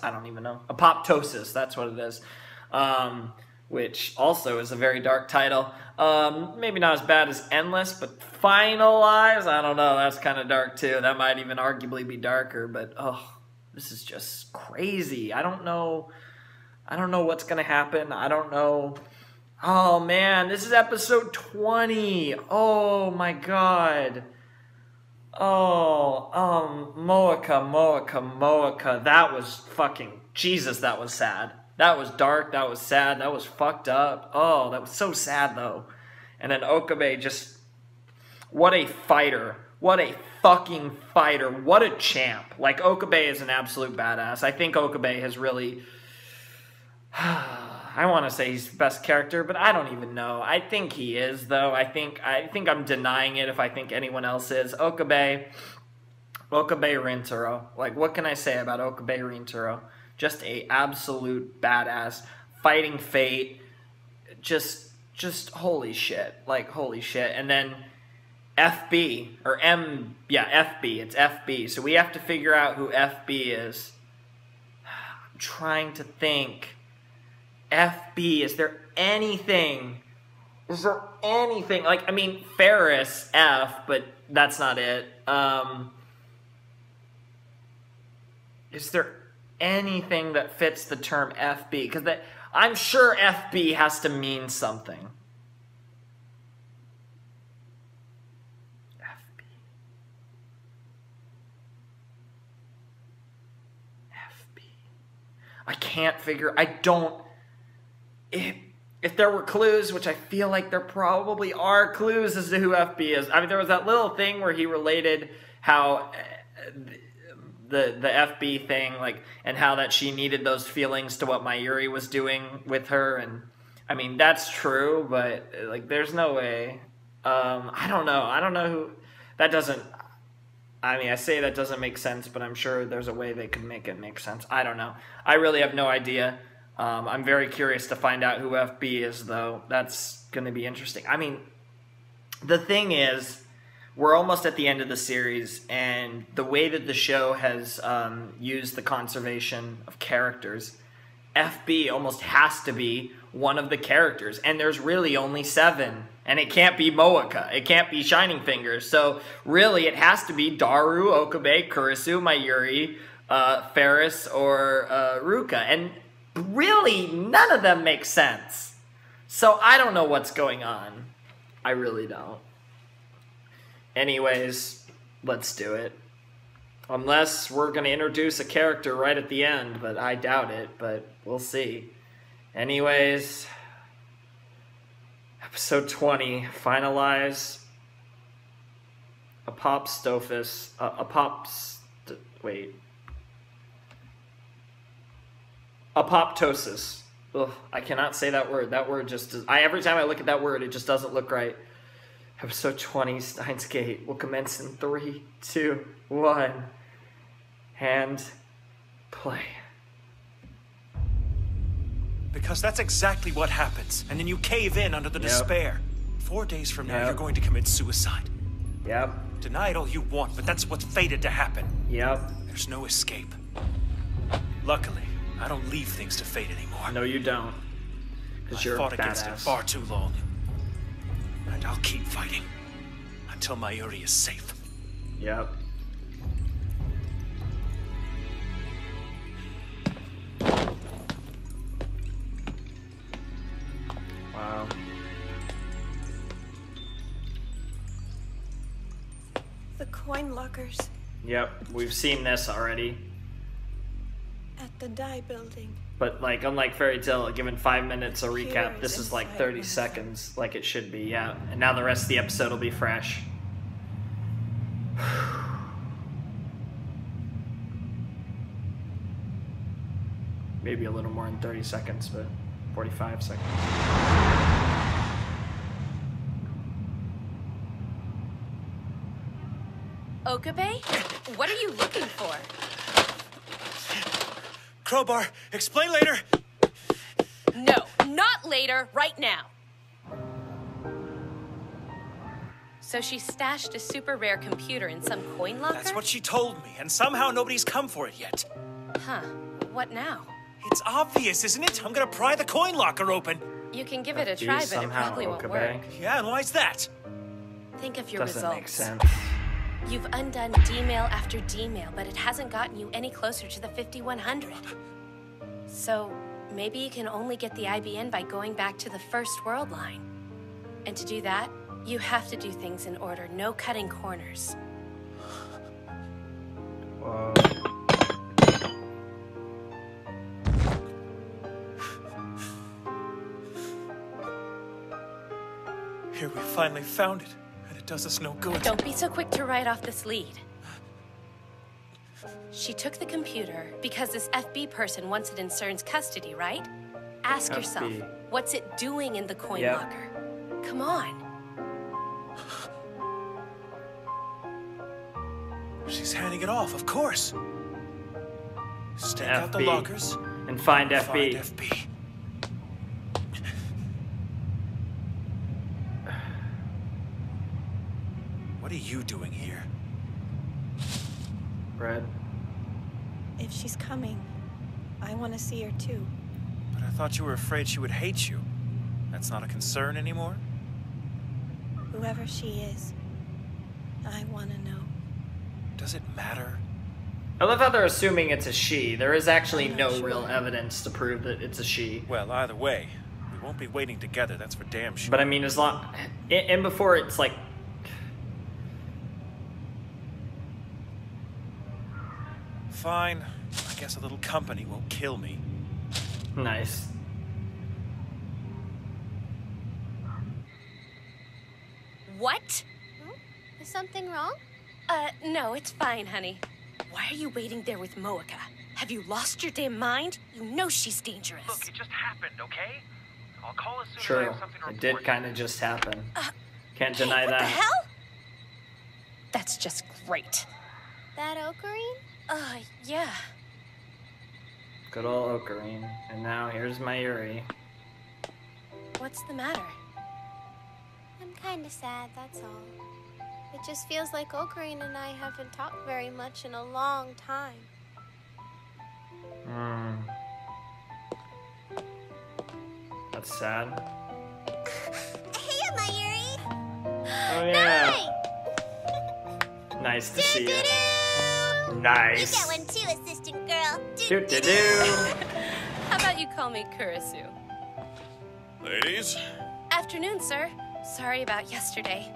I don't even know. Apoptosis, that's what it is. Which also is a very dark title. Maybe not as bad as Endless, but Finalize, I don't know, that's kind of dark too. That might even arguably be darker, but this is just crazy. I don't know what's gonna happen. I don't know. Oh man, this is episode 20. Oh my god. Moeka. That was fucking, Jesus, that was sad. That was dark, that was sad, that was fucked up. Oh, that was so sad, though. And then Okabe just... What a fighter. What a fucking fighter. What a champ. Like, Okabe is an absolute badass. I think Okabe has really... I want to say he's the best character, but I don't even know. I think he is, though. I think I'm denying it if I think anyone else is. Okabe Rintaro. Like, what can I say about Okabe Rintaro? Just a absolute badass. Fighting fate. Just holy shit. Like, holy shit. And then FB, or M, yeah, FB. It's FB. So we have to figure out who FB is. I'm trying to think. FB, is there anything? Like, I mean, Ferris, F, but that's not it. Is there anything that fits the term FB? Because I'm sure FB has to mean something. FB. I can't figure, if there were clues, which I feel like there probably are clues as to who FB is. I mean, there was that little thing where he related how the FB thing, like, and how that she needed those feelings to what Mayuri was doing with her, and I mean, that's true, but like, there's no way. I don't know who. That doesn't. I mean, I say that doesn't make sense, but I'm sure there's a way they could make it make sense. I don't know. I really have no idea. I'm very curious to find out who FB is, though. That's going to be interesting. I mean, the thing is, we're almost at the end of the series, and the way that the show has used the conservation of characters, FB almost has to be one of the characters, and there's really only 7, and it can't be Moeka, it can't be Shining Fingers, so really it has to be Daru, Okabe, Kurisu, Mayuri, Ferris, or Ruka, and really none of them make sense. So I don't know what's going on. I really don't. Anyways, let's do it. Unless we're going to introduce a character right at the end, but I doubt it, but we'll see. Anyways, episode 20, finalize apoptosis. Ugh, I cannot say that word. That word just does, every time I look at that word, it just doesn't look right. Episode 20, Steins Gate, will commence in 3, 2, 1. And play. Because that's exactly what happens, and then you cave in under the despair. 4 days from now, you're going to commit suicide. Yep. Deny it all you want, but that's what's fated to happen. Yep. There's no escape. Luckily, I don't leave things to fate anymore. No, you don't. Because you're fought against it far too long. And I'll keep fighting until Mayuri is safe. Yep. Wow. The coin lockers. Yep, we've seen this already. At the dye building. But like, unlike Fairy Tail, given 5 minutes a recap, this is like 30 seconds, like it should be, yeah. And now the rest of the episode will be fresh. Maybe a little more than 30 seconds, but 45 seconds. Okabe? What are you looking for? Crowbar, explain later. No, not later, right now. So she stashed a super rare computer in some coin locker? That's what she told me, and somehow nobody's come for it yet. Huh, what now? It's obvious, isn't it? I'm gonna pry the coin locker open. You can give it a try, but it probably won't work. Yeah, and why's that? Think of your results. Doesn't make sense. You've undone D-mail after D-mail, but it hasn't gotten you any closer to the 5100. So, maybe you can only get the IBN by going back to the first world line. And to do that, you have to do things in order, no cutting corners. Whoa. Here we finally found it. And it does us no good. Don't be so quick to write off this lead. She took the computer because this FB person wants it in CERN's custody, right? Ask yourself, what's it doing in the coin locker? Come on. She's handing it off, of course. Stake out the lockers and find FB. Find FB. What are you doing here? Brad. If she's coming, I want to see her too. But I thought you were afraid she would hate you. That's not a concern anymore? Whoever she is, I want to know. Does it matter? I love how they're assuming it's a she. There is actually no real evidence to prove that it's a she. Well, either way, we won't be waiting together, that's for damn sure. But I mean, as long... And before it's like... Fine. I guess a little company won't kill me. Nice. What? Is something wrong? No, it's fine, honey. Why are you waiting there with Moeka? Have you lost your damn mind? You know she's dangerous. Look, it just happened, okay? I'll call as soon as I True. have something to It report. did kind of just happen. Can't deny what that. the hell? That's just great. That Ocarine? Yeah. Good old Ocarine. And now here's my Yuri. What's the matter? I'm kind of sad, that's all. It just feels like Ocarine and I haven't talked very much in a long time. That's sad. Hey, Mayuri! Oh yeah. Nice to see you. Nice. You get one too, assistant girl. Do-do-do. How about you call me Kurisu? Ladies, Afternoon, sir. Sorry about yesterday.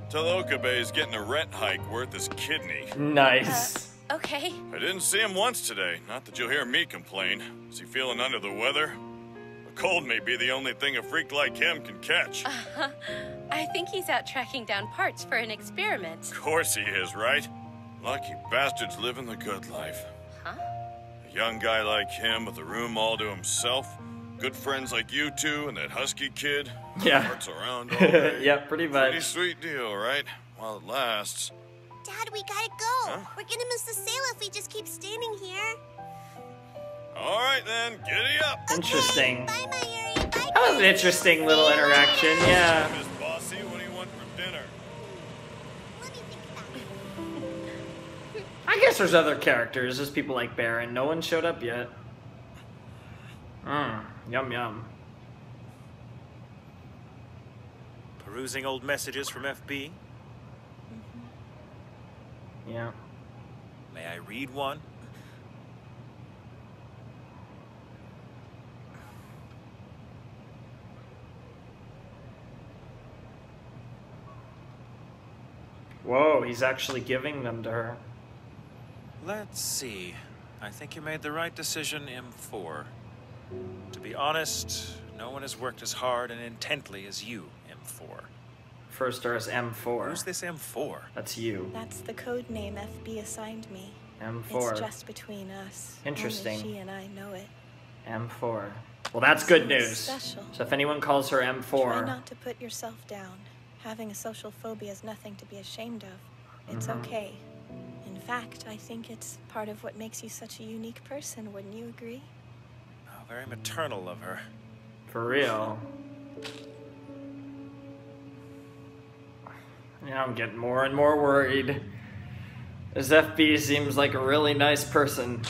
tell Okabe's getting a rent hike worth his kidney. Nice. Okay. I didn't see him once today. Not that you'll hear me complain. Is he feeling under the weather? A cold may be the only thing a freak like him can catch. I think he's out tracking down parts for an experiment. Of course he is, right? Lucky bastards living the good life. Huh? A young guy like him with a room all to himself. Good friends like you two and that husky kid. Yeah. Hearts around all day. Yeah, pretty much. Pretty sweet deal, right? While it lasts. Dad, we gotta go. We're gonna miss the sale if we just keep standing here. All right then, giddy up. Interesting. Bye, Mayuri. Bye. That was an interesting little interaction, yeah. Miss Bossy, what do you want for dinner? I guess there's other characters. There's people like Baron. No one showed up yet. Yum yum. Perusing old messages from FB? Yeah. May I read one? Whoa, he's actually giving them to her. Let's see. I think you made the right decision, M4. To be honest, no one has worked as hard and intently as you, M4. First star is M4. Who's this M4? That's you. That's the code name FB assigned me. M4. It's just between us. Interesting. Only she and I know it. M4. Well, that's good news. Special. So if anyone calls her Try M4, not to put yourself down. Having a social phobia is nothing to be ashamed of. It's okay. In fact, I think it's part of what makes you such a unique person, wouldn't you agree? Oh, very maternal of her. for real. Now I'm getting more and more worried. This FB seems like a really nice person.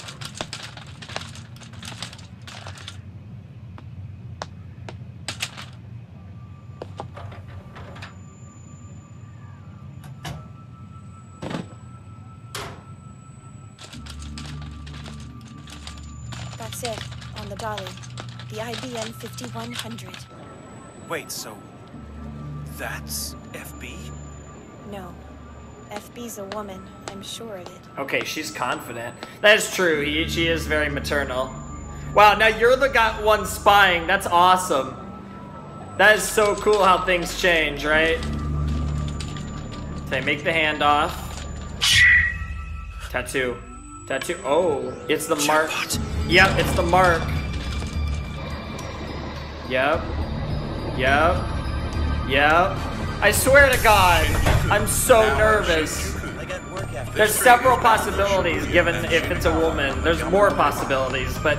That's it, on the dolly. The IBM 5100. Wait, so that's FB? No. FB's a woman, I'm sure of it. Okay, she's confident. That is true. She is very maternal. Wow, now you're the one spying. That's awesome. That is so cool how things change, right? Okay, make the handoff. Tattoo. Tattoo. Oh, it's the mark. Yep, it's the mark. Yep. I swear to God, I'm so nervous. There's several possibilities given if it's a woman. There's more possibilities, but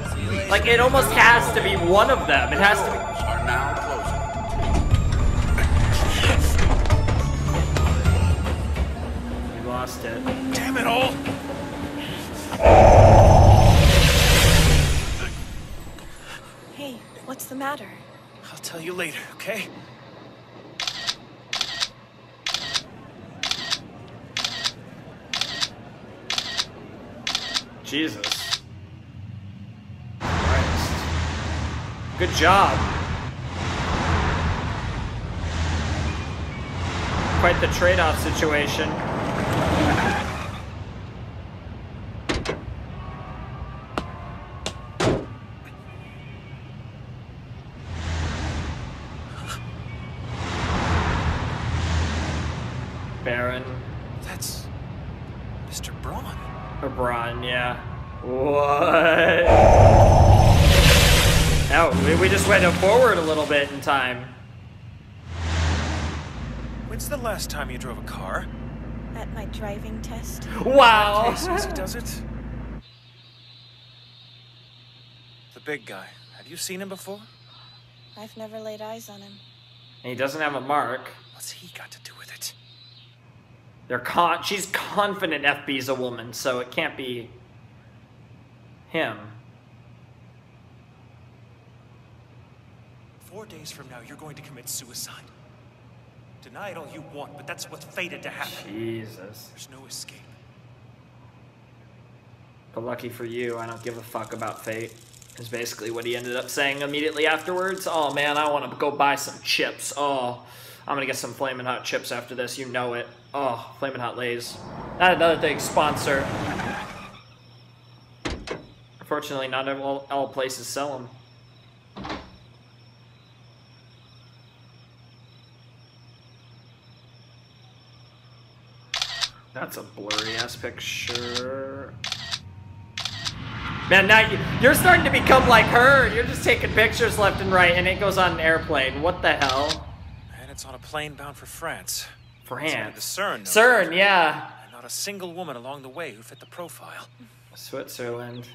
like it almost has to be one of them. It has to be. Are now closing. We lost it. Damn it all! Hey, what's the matter? I'll tell you later, okay? Jesus. Christ. Good job. Quite the trade-off situation. Baron. That's Mr. Braun. Or Braun, yeah. What? Oh, we just went forward a little bit in time. When's the last time you drove a car? At my driving test. Wow. Cases, he does it. The big guy. Have you seen him before? I've never laid eyes on him. And he doesn't have a mark. What's he got to do with it? She's confident FB's a woman, so it can't be him. 4 days from now, you're going to commit suicide. Deny it all you want, but that's what's fated to happen. Jesus. There's no escape. But lucky for you, I don't give a fuck about fate. Is basically what he ended up saying immediately afterwards. Oh man, I want to go buy some chips. Oh, I'm gonna get some Flamin' Hot chips after this. You know it. Oh, Flamin' Hot Lays. Not another thing, sponsor. Unfortunately, not all places sell them. That's a blurry ass picture. Man, now you're starting to become like her. You're just taking pictures left and right, and it goes on an airplane. What the hell? And it's on a plane bound for France. France? The CERN. CERN, yeah. And not a single woman along the way who fit the profile. Switzerland.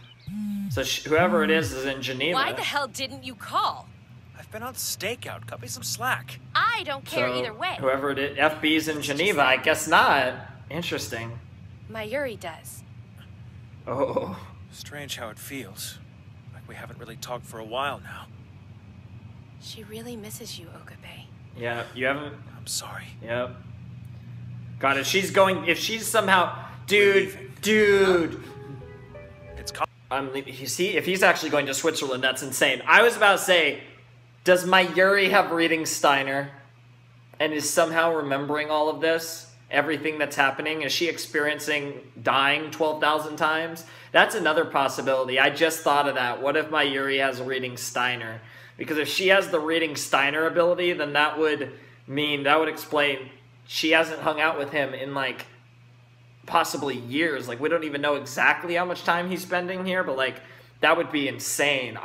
So whoever it is in Geneva. Why the hell didn't you call? I've been on stakeout. Cut me some slack. I don't care So either way. Whoever it is, FB's in Geneva. I guess not. Interesting. My Yuri does. Oh. Strange how it feels. Like we haven't really talked for a while now. She really misses you, Okabe. Yeah, you haven't. I'm sorry. Yep. God, if she's somehow, dude. It's if he's actually going to Switzerland, that's insane. I was about to say, does my Yuri have reading Steiner, and is somehow remembering all of this? Everything that's happening? Is she experiencing dying 12,000 times? That's another possibility. I just thought of that. What if my Yuri has a reading Steiner? Because if she has the reading Steiner ability, then that would explain she hasn't hung out with him in like possibly years. Like we don't even know exactly how much time he's spending here, but like that would be insane.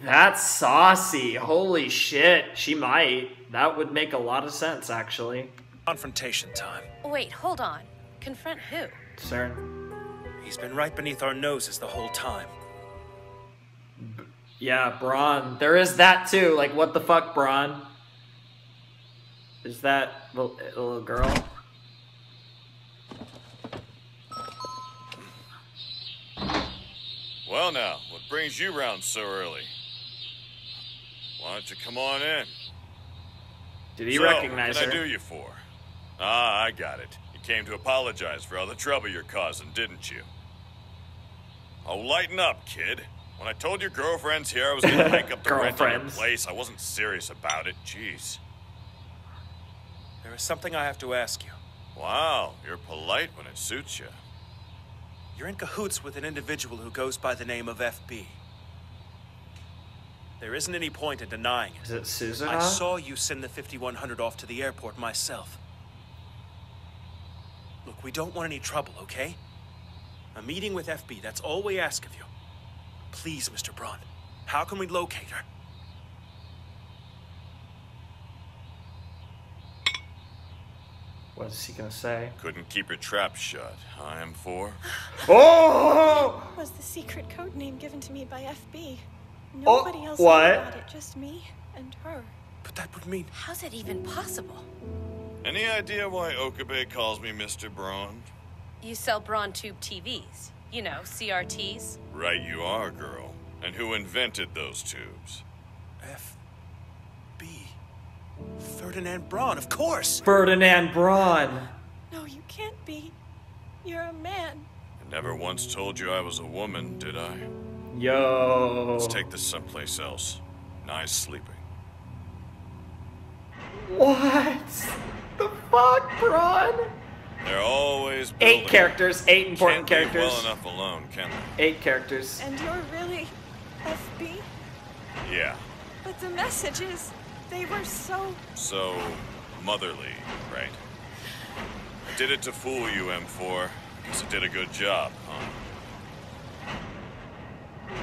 That's saucy. Holy shit. She might. That would make a lot of sense, actually. Confrontation time. Wait, hold on. Confront who? CERN. He's been right beneath our noses the whole time. Yeah, Braun. There is that too. Like, what the fuck, Braun? Is that the little girl? Well now, what brings you round so early? Why don't you come on in? Did he recognize her? What can I do you for? Ah, I got it. You came to apologize for all the trouble you're causing, didn't you? Oh, lighten up, kid. When I told your girlfriends here I was gonna hike up the rent on your place, I wasn't serious about it. Jeez. There is something I have to ask you. Wow, you're polite when it suits you. You're in cahoots with an individual who goes by the name of FB. There isn't any point in denying it. Is it Susan? I saw you send the 5100 off to the airport myself. Look, we don't want any trouble, okay? A meeting with FB, that's all we ask of you. Please, Mr. Braun. How can we locate her? What is he gonna say? Couldn't keep your trap shut, huh, M4? Oh! Was the secret code name given to me by FB. Nobody else what? knew about it, just me and her. But that would mean... How's it even possible? Any idea why Okabe calls me Mr. Braun? You sell Braun tube TVs. You know, CRTs. Right you are, girl. And who invented those tubes? FB. Ferdinand Braun, of course! Ferdinand Braun! No, you can't be. You're a man. I never once told you I was a woman, did I? Yo. Let's take this someplace else. Nice sleeping. What the fuck, Braun? They're always building. 8 characters, 8 important Can't leave characters. well enough alone, can they? 8 characters. And you're really FB? Yeah. But the messages, they were so... So motherly, right? I did it to fool you, M4. Guess I did a good job, huh?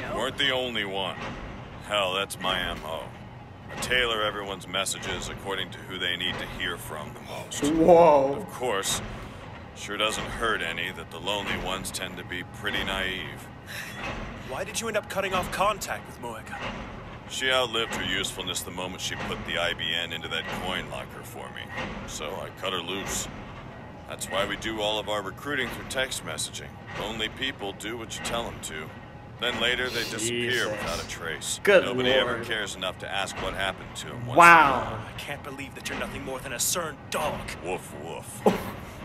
No. You weren't the only one. Hell, that's my MO. I tailor everyone's messages according to who they need to hear from the most. Whoa. Of course, sure doesn't hurt any that the lonely ones tend to be pretty naive. Why did you end up cutting off contact with Moeka? She outlived her usefulness the moment she put the IBN into that coin locker for me. So I cut her loose. That's why we do all of our recruiting through text messaging. Lonely people do what you tell them to. Then later they disappear Jesus. without a trace. Good Nobody Lord. ever cares enough to ask what happened to him. Wow. I can't believe that you're nothing more than a CERN dog. Woof woof.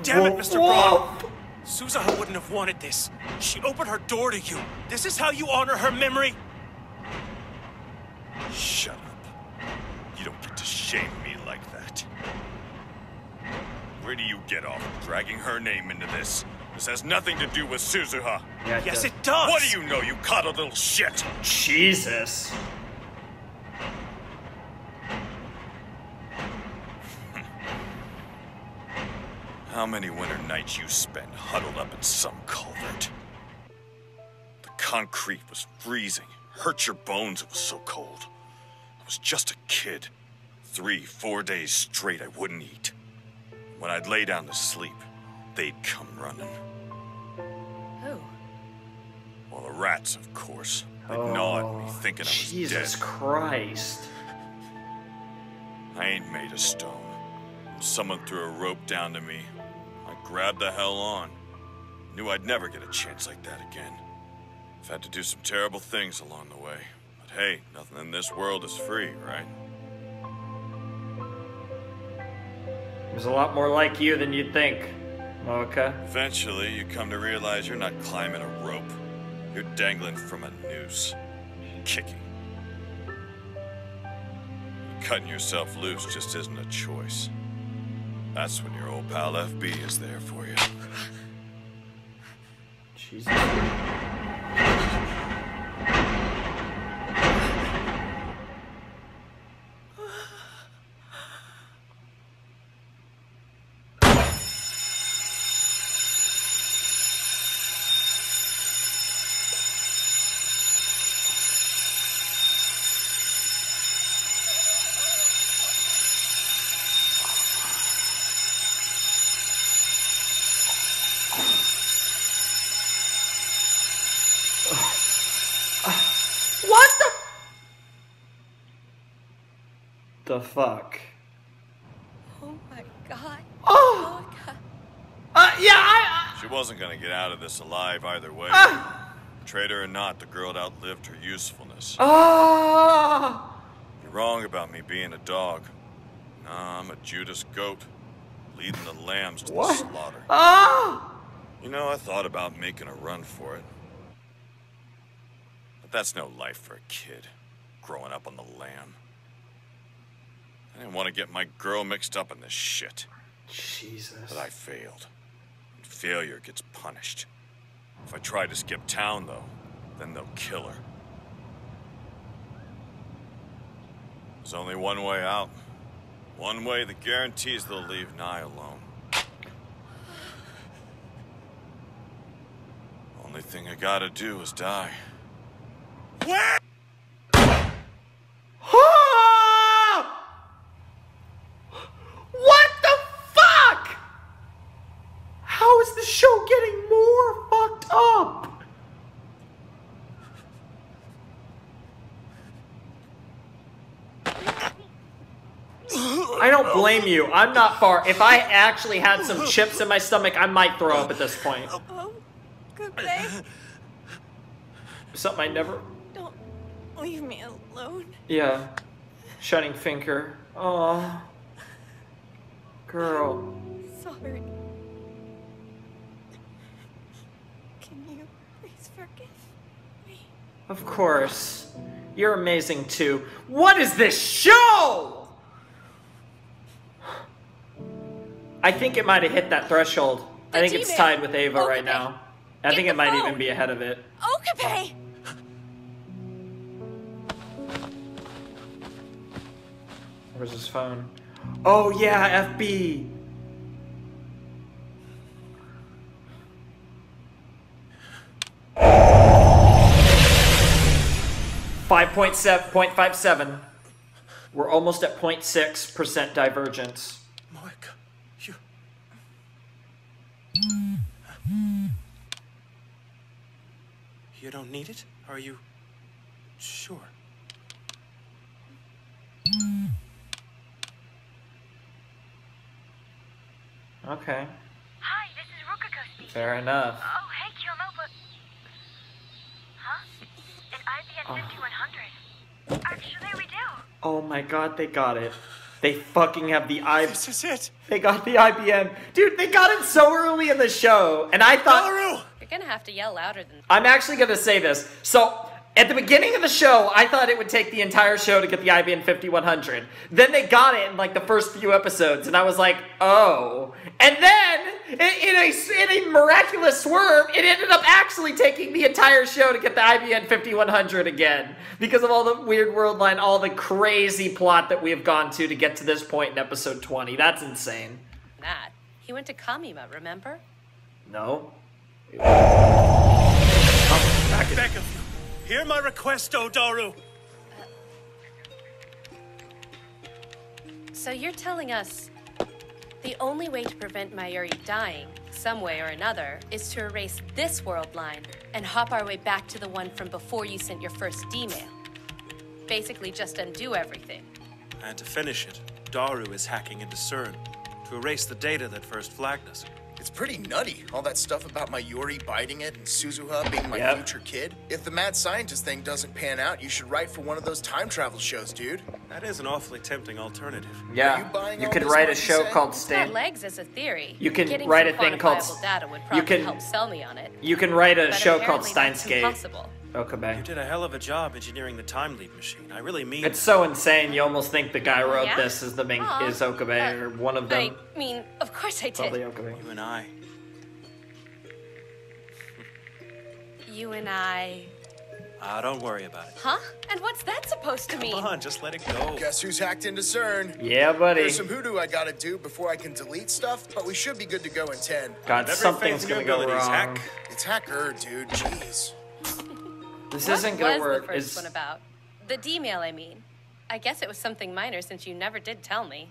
Damn it, Woof, Mr. Braun! woof. Suzaha wouldn't have wanted this. She opened her door to you. This is how you honor her memory? Shut up. You don't get to shame me like that. Where do you get off dragging her name into this? This has nothing to do with Suzuha. Yeah, Yes, it does! What do you know, you coddled little shit? Jesus. How many winter nights you spent huddled up in some culvert? The concrete was freezing. Hurt your bones, it was so cold. I was just a kid. 3-4 days straight I wouldn't eat. When I'd lay down to sleep, they'd come running. Who? Well, the rats, of course. They'd gnaw at me thinking I was Jesus dead. Christ. I ain't made of stone. Someone threw a rope down to me. I grabbed the hell on. Knew I'd never get a chance like that again. I've had to do some terrible things along the way. But hey, nothing in this world is free, right? There's a lot more like you than you'd think, Moeka. Eventually, you come to realize you're not climbing a rope. You're dangling from a noose. Kicking. Cutting yourself loose just isn't a choice. That's when your old pal FB is there for you. Jesus. What the fuck? Oh my god. Oh! She wasn't gonna get out of this alive either way. Traitor or not, the girl had outlived her usefulness. Ah! You're wrong about me being a dog. Nah, I'm a Judas goat, leading the lambs to the slaughter. Ah! You know, I thought about making a run for it. But that's no life for a kid, growing up on the lam. I didn't want to get my girl mixed up in this shit. Jesus. But I failed. And failure gets punished. If I try to skip town, though, then they'll kill her. There's only one way out. One way that guarantees they'll leave Nye alone. Only thing I gotta do is die. Where? blame you. I'm not far. If I actually had some chips in my stomach, I might throw up at this point. Oh, good day. Something I never... Don't leave me alone. Yeah. Shining finger. Oh. Girl. Sorry. Can you please forgive me? Of course. You're amazing too. What is this show? I think it might have hit that threshold. I think it's tied with Ava right now. I think it might even be ahead of it. Okabe! Where's his phone? Oh yeah, FB. .57. We're almost at 0.6% divergence. Moeka, you don't need it? Are you sure? Okay. Hi, this is Rokako speaking. Fair enough. Oh, hey, Kyomo, but... Huh? An IBN 5100. Actually, we do. Oh my god, they got it. They fucking have the IBN. This is it. They got the IBN. Dude, they got it so early in the show. And I thought... You're gonna have to yell louder than... I'm actually gonna say this. So, at the beginning of the show, I thought it would take the entire show to get the IBN 5100. Then they got it in like the first few episodes, and I was like, oh. And then, in a miraculous swerve, it ended up actually taking the entire show to get the IBN 5100 again. Because of all the weird world line, all the crazy plot that we have gone to get to this point in episode 20. That's insane. That. He went to Kamima, remember? No. Back of you. Hear my request, Odaru. So you're telling us the only way to prevent Mayuri dying, some way or another, is to erase this world line and hop our way back to the one from before you sent your first D-mail. Basically just undo everything. And to finish it, Daru is hacking into CERN to erase the data that first flagged us. It's pretty nutty, all that stuff about Mayuri biting it and Suzuha being my future kid. If the mad scientist thing doesn't pan out, you should write for one of those time travel shows, dude. That is an awfully tempting alternative. Yeah, you could write a show called It's Stan. got legs as a theory. You can Getting write some a thing called... quantifiable data would You probably can help sell me on it. You can write a But show called apparently that's Steins Gate. impossible. Okabe. You did a hell of a job engineering the time leap machine. I really mean It's so insane. You almost think the guy who wrote Yeah? this is the main Aw, is Okabe or one of them. I mean, of course I did. Probably Okabe. You and I. You and I... Don't worry about it. Huh? And what's that supposed to mean? Come on, just let it go. Guess who's hacked into CERN? Yeah, buddy. There's some hoodoo I gotta do before I can delete stuff, but we should be good to go in 10. God, something's gonna go wrong. It's hacker, dude. Jeez. This What isn't gonna was work. the first It's... one about? The D-mail, I mean. I guess it was something minor since you never did tell me.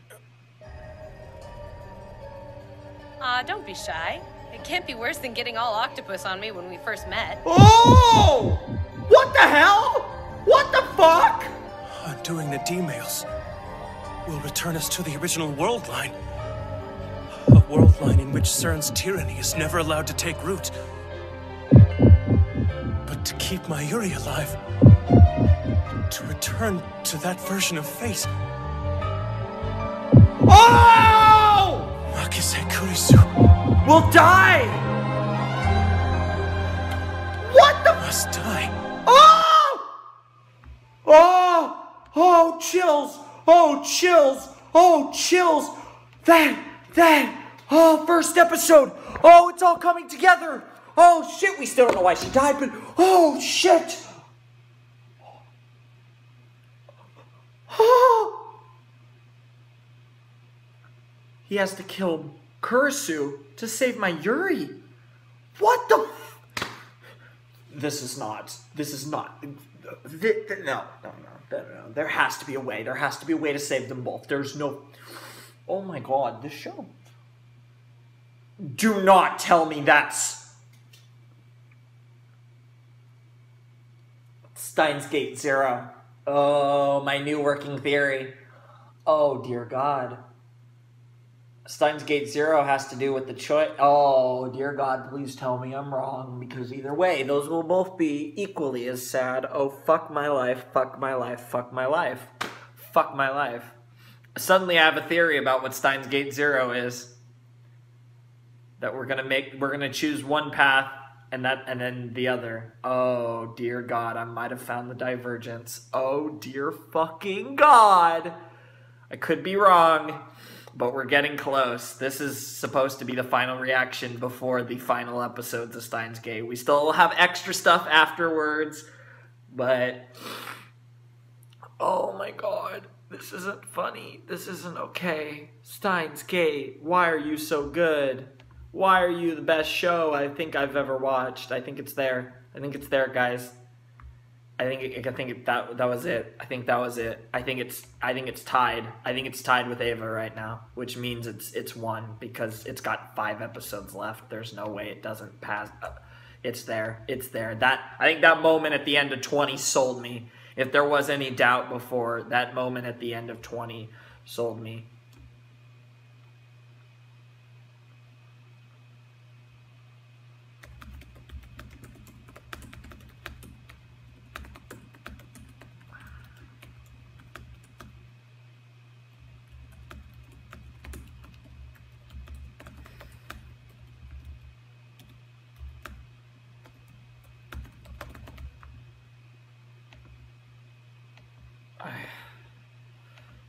Don't be shy. It can't be worse than getting all octopus on me when we first met. Oh! What the hell? What the fuck? Undoing the D-mails will return us to the original world line. A world line in which CERN's tyranny is never allowed to take root. But to keep Mayuri alive, to return to that version of fate. Oh! Makise Kurisu will die! What the? Must die. Oh! Oh! Oh, chills! Oh, chills! Oh, chills! Oh, first episode! Oh, it's all coming together! Oh, shit, we still don't know why she died, but... Oh, shit! Oh! He has to kill Kurisu to save my Yuri. What the... This is not... No. There has to be a way. There has to be a way to save them both. There's no... Oh my god, this show. Do not tell me that's... Steins Gate 0. Oh, my new working theory. Oh, dear God. Steins Gate 0 has to do with the choice. Oh, dear God, please tell me I'm wrong, because either way, those will both be equally as sad. Oh, fuck my life, fuck my life, fuck my life, fuck my life. Suddenly I have a theory about what Steins Gate 0 is. That we're gonna choose one path and then the other. Oh, dear God, I might have found the divergence. Oh, dear fucking God. I could be wrong. But we're getting close. This is supposed to be the final reaction before the final episodes of Steins Gate. We still have extra stuff afterwards, but oh my God, this isn't funny. This isn't okay. Steins Gate, why are you so good? Why are you the best show I think I've ever watched? I think it's there. I think it's there, guys. I think that was it. I think that was it. I think it's tied. I think it's tied with Ava right now, which means it's won because it's got 5 episodes left. There's no way it doesn't pass. It's there. It's there. I think that moment at the end of 20 sold me. If there was any doubt before, that moment at the end of 20 sold me.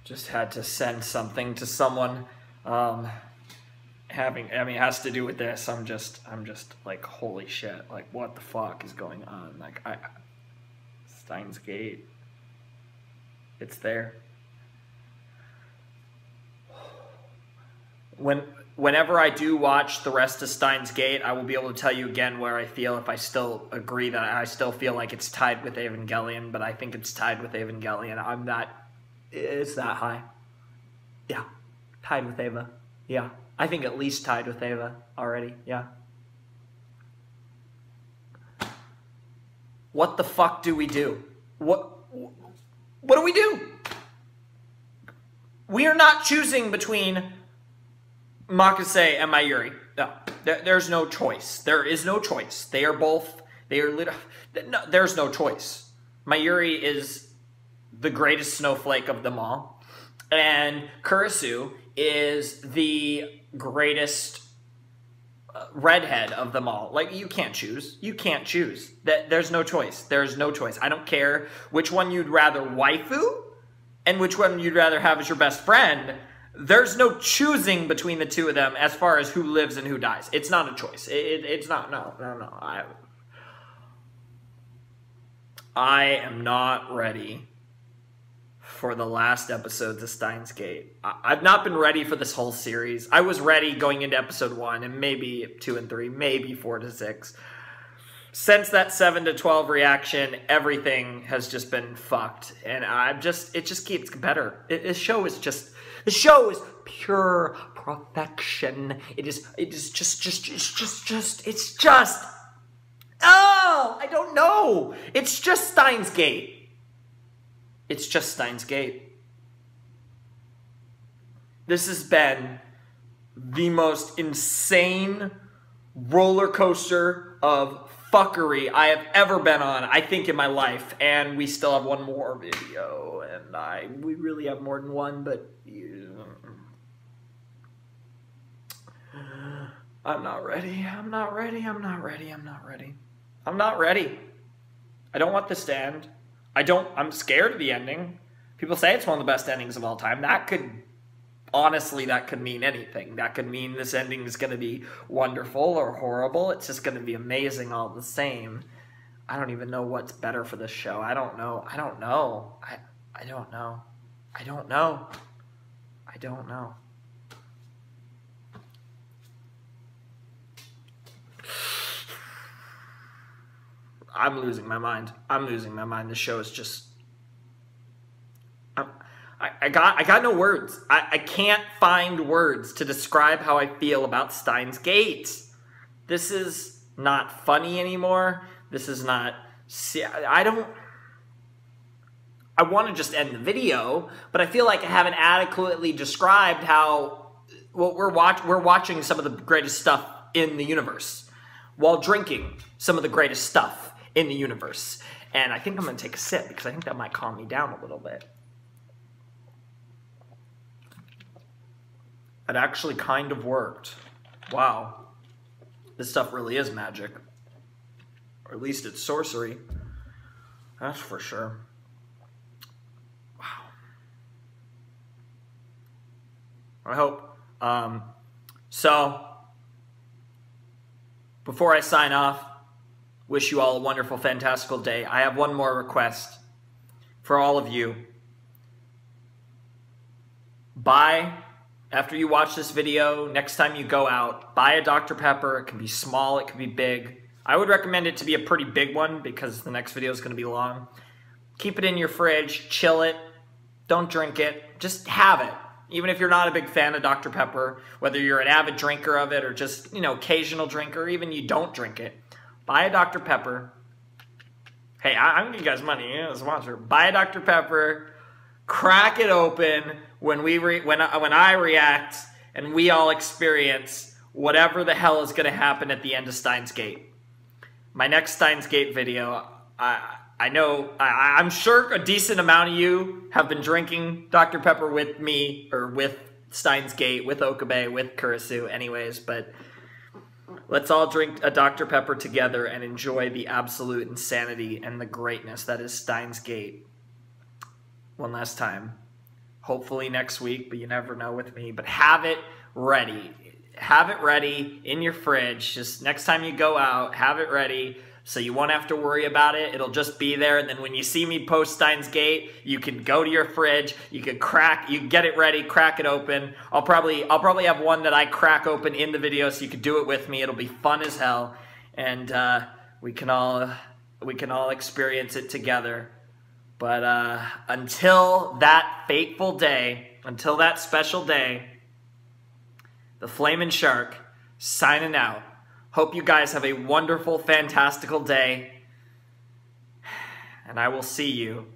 Just had to send something to someone. It has to do with this. I'm just like, holy shit. Like, what the fuck is going on? Like, Steins Gate. It's there. Whenever I do watch the rest of Steins Gate, I will be able to tell you again where I feel, if I still agree that I still feel like it's tied with Evangelion, but I think it's tied with Evangelion. It's that high. Yeah. Tied with Ava. Yeah. I think at least tied with Ava already. Yeah. What the fuck do we do? What do we do? We are not choosing between Makase and Mayuri. No. There's no choice. There is no choice. There's no choice. Mayuri is the greatest snowflake of them all, and Kurisu is the greatest redhead of them all. Like, you can't choose. You can't choose. There's no choice. There's no choice. I don't care which one you'd rather waifu and which one you'd rather have as your best friend. There's no choosing between the two of them as far as who lives and who dies. It's not a choice. It's not. No. I am not ready for the last episodes of Steins Gate. I've not been ready for this whole series. I was ready going into episode 1 and maybe 2 and 3, maybe 4 to 6. Since that 7 to 12 reaction, everything has just been fucked, and it just keeps better. This show is pure perfection. It's just. Oh, I don't know. It's just Steins Gate. It's just Steins Gate. This has been the most insane roller coaster of fuckery I have ever been on, I think, in my life. And we still have one more video, and we really have more than one, but I'm not ready. I'm not ready. I'm not ready. I'm not ready. I'm not ready. I don't want this to end. I'm scared of the ending. People say it's one of the best endings of all time. That could mean anything. That could mean this ending is going to be wonderful or horrible. It's just going to be amazing all the same. I don't even know what's better for this show. I don't know. I don't know. I don't know. I don't know. I don't know. I'm losing my mind. I'm losing my mind. The show is just... I got no words. I can't find words to describe how I feel about Steins Gate. This is not funny anymore. This is not... I want to just end the video, but I feel like I haven't adequately described how well, we're watching some of the greatest stuff in the universe while drinking some of the greatest stuff in the universe. And I think I'm going to take a sip because I think that might calm me down a little bit. It actually kind of worked. Wow. This stuff really is magic. Or at least it's sorcery. That's for sure. Wow. I hope. So, before I sign off, wish you all a wonderful, fantastical day. I have one more request for all of you. After you watch this video, next time you go out, buy a Dr. Pepper. It can be small, it can be big. I would recommend it to be a pretty big one because the next video is going to be long. Keep it in your fridge, chill it, don't drink it, just have it. Even if you're not a big fan of Dr. Pepper, whether you're an avid drinker of it or just, occasional drinker, or even you don't drink it, buy a Dr. Pepper. Hey, I'm giving you guys money, a sponsor. Buy a Dr. Pepper, crack it open when I react and we all experience whatever the hell is going to happen at the end of Steins Gate. My next Steins Gate video, I'm sure a decent amount of you have been drinking Dr. Pepper with me, or with Steins Gate, with Okabe, with Kurisu anyways, but let's all drink a Dr. Pepper together and enjoy the absolute insanity and the greatness that is Steins Gate. One last time. Hopefully next week, but you never know with me. But have it ready. Have it ready in your fridge. Just next time you go out, have it ready so you won't have to worry about it. It'll just be there. And then when you see me post Steins Gate, you can go to your fridge. You can get it ready, crack it open. I'll probably have one that I crack open in the video so you can do it with me. It'll be fun as hell. And we can all experience it together. But until that fateful day, until that special day, the Flamin' Shark signing out. Hope you guys have a wonderful, fantastical day. And I will see you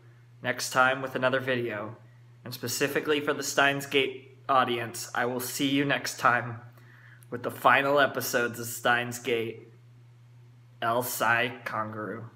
next time with another video. And specifically for the Steins Gate audience, I will see you next time with the final episodes of Steins Gate. El Sai Kangaroo.